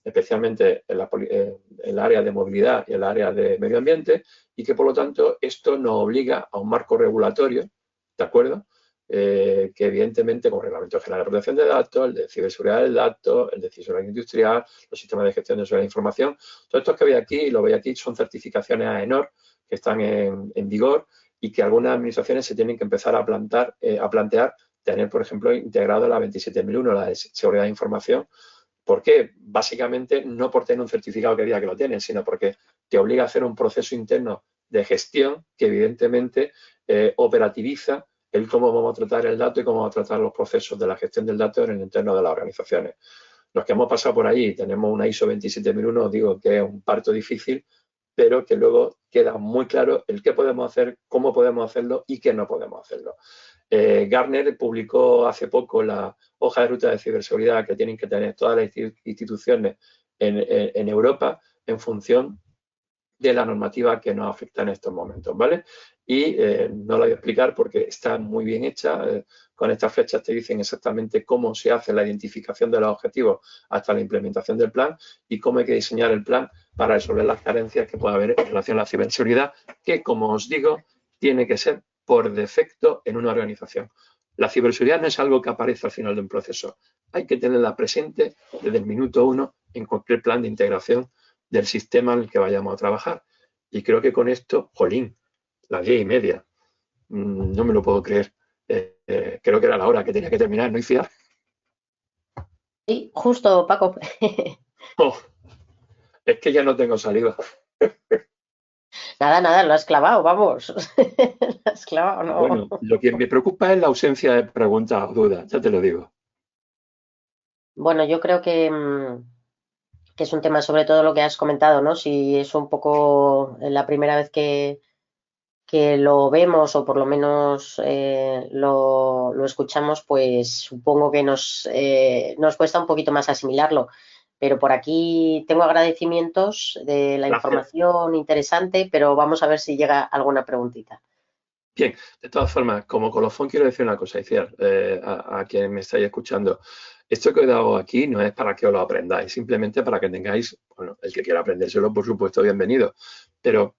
especialmente en el área de movilidad y en el área de medio ambiente, y que por lo tanto esto nos obliga a un marco regulatorio, ¿de acuerdo? Que evidentemente con el Reglamento General de Protección de Datos, el de ciberseguridad del dato, el de ciberseguridad industrial, los sistemas de gestión de seguridad de información, todos estos que veis aquí y lo veis aquí son certificaciones AENOR que están en vigor y que algunas administraciones se tienen que empezar a plantear tener, por ejemplo, integrado la 27001, la de seguridad de información. ¿Por qué? Básicamente no por tener un certificado que diga que lo tienen, sino porque te obliga a hacer un proceso interno de gestión que evidentemente operativiza el cómo vamos a tratar el dato y cómo vamos a tratar los procesos de la gestión del dato en el entorno de las organizaciones. Los que hemos pasado por ahí tenemos una ISO 27001, os digo que es un parto difícil, pero que luego queda muy claro el qué podemos hacer, cómo podemos hacerlo y qué no podemos hacerlo. Gartner publicó hace poco la hoja de ruta de ciberseguridad que tienen que tener todas las instituciones en Europa en función de la normativa que nos afecta en estos momentos, ¿vale? Y no la voy a explicar porque está muy bien hecha. Con estas flechas te dicen exactamente cómo se hace la identificación de los objetivos hasta la implementación del plan y cómo hay que diseñar el plan para resolver las carencias que pueda haber en relación a la ciberseguridad, que, como os digo, tiene que ser por defecto en una organización. La ciberseguridad no es algo que aparece al final de un proceso. Hay que tenerla presente desde el minuto 1 en cualquier plan de integración del sistema en el que vayamos a trabajar. Y creo que con esto, jolín, las 10:30. No me lo puedo creer. Creo que era la hora que tenía que terminar, ¿no, Iciar? Sí, justo, Paco. Oh, es que ya no tengo saliva. Nada, nada, lo has clavado, vamos. Lo has clavado, no. Bueno, lo que me preocupa es la ausencia de preguntas o dudas, ya te lo digo. Bueno, yo creo que es un tema sobre todo lo que has comentado, ¿no? Si es un poco la primera vez que lo vemos o por lo menos lo escuchamos, pues supongo que nos cuesta un poquito más asimilarlo. Pero por aquí tengo agradecimientos de la Gracias. información interesante, pero vamos a ver si llega alguna preguntita. Bien, de todas formas, como colofón quiero decir una cosa, Iciar, a quien me estáis escuchando. Esto que os he dado aquí no es para que os lo aprendáis, simplemente para que tengáis, bueno, el que quiera aprendérselo, por supuesto, bienvenido. Pero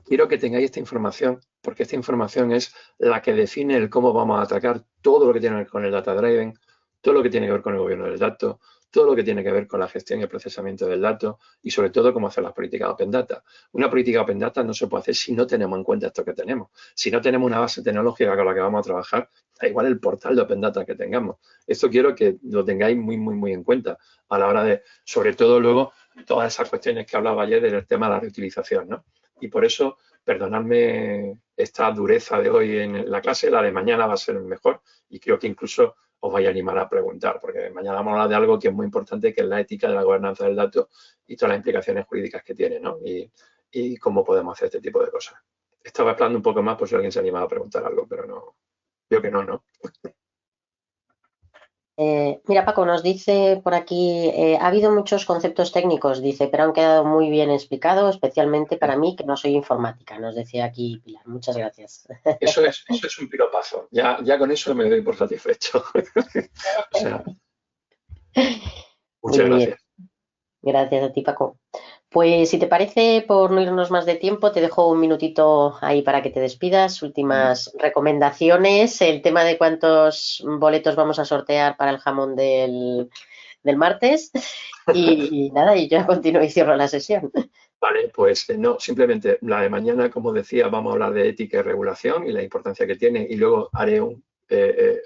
quiero que tengáis esta información, porque esta información es la que define el cómo vamos a atacar todo lo que tiene que ver con el data driven, todo lo que tiene que ver con el gobierno del dato, todo lo que tiene que ver con la gestión y el procesamiento del dato y sobre todo cómo hacer las políticas Open Data. Una política Open Data no se puede hacer si no tenemos en cuenta esto que tenemos. Si no tenemos una base tecnológica con la que vamos a trabajar, da igual el portal de Open Data que tengamos. Esto quiero que lo tengáis muy, muy, muy en cuenta a la hora de, sobre todo luego, todas esas cuestiones que hablaba ayer del tema de la reutilización, ¿no? Y por eso, perdonadme esta dureza de hoy en la clase, la de mañana va a ser mejor y creo que incluso os vaya a animar a preguntar, porque mañana vamos a hablar de algo que es muy importante, que es la ética de la gobernanza del dato y todas las implicaciones jurídicas que tiene, ¿no? Y cómo podemos hacer este tipo de cosas. Estaba hablando un poco más por si alguien se animaba a preguntar algo, pero no, creo que no, ¿no? Mira, Paco, nos dice por aquí, ha habido muchos conceptos técnicos, dice, pero han quedado muy bien explicados, especialmente para mí, que no soy informática, nos decía aquí Pilar. Muchas gracias. Eso es un piropazo. Ya con eso me doy por satisfecho. O sea, Muy muchas bien, gracias. gracias a ti, Paco. Pues si te parece, por no irnos más de tiempo, te dejo un minutito ahí para que te despidas. Últimas recomendaciones, el tema de cuántos boletos vamos a sortear para el jamón del martes. Y nada, y yo continúo y cierro la sesión. Vale, pues no, simplemente la de mañana, como decía, vamos a hablar de ética y regulación y la importancia que tiene. Y luego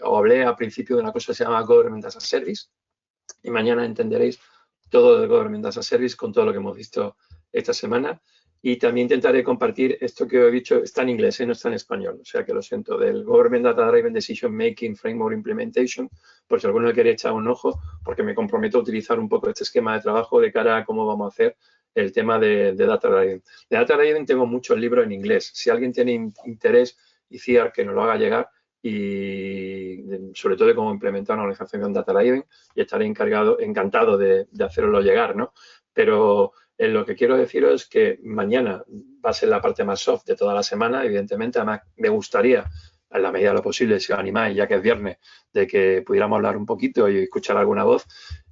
os hablé al principio de una cosa que se llama Government as a Service. Y mañana entenderéis todo de Government as a Service con todo lo que hemos visto esta semana. Y también intentaré compartir esto que he dicho, está en inglés, no está en español, o sea que lo siento, del Government Data Driven Decision Making Framework Implementation, por si alguno le quiere echar un ojo, porque me comprometo a utilizar un poco este esquema de trabajo de cara a cómo vamos a hacer el tema de Data Driven. De Data Driven tengo muchos libros en inglés. Si alguien tiene interés y CIAR, que nos lo haga llegar, y sobre todo de cómo implementar una organización Data Driven, y estaré encantado de hacerlo llegar, ¿no? Pero lo que quiero deciros es que mañana va a ser la parte más soft de toda la semana, evidentemente. Además, me gustaría, en la medida de lo posible, si os animáis, ya que es viernes, de que pudiéramos hablar un poquito y escuchar alguna voz.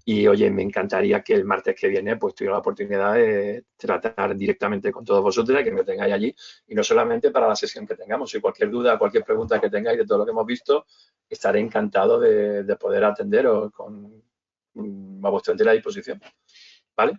Y, oye, me encantaría que el martes que viene pues tuviera la oportunidad de tratar directamente con todos vosotros, que me tengáis allí, y no solamente para la sesión que tengamos. Si cualquier duda, cualquier pregunta que tengáis de todo lo que hemos visto, estaré encantado de poder atenderos a vuestra entera disposición. ¿Vale?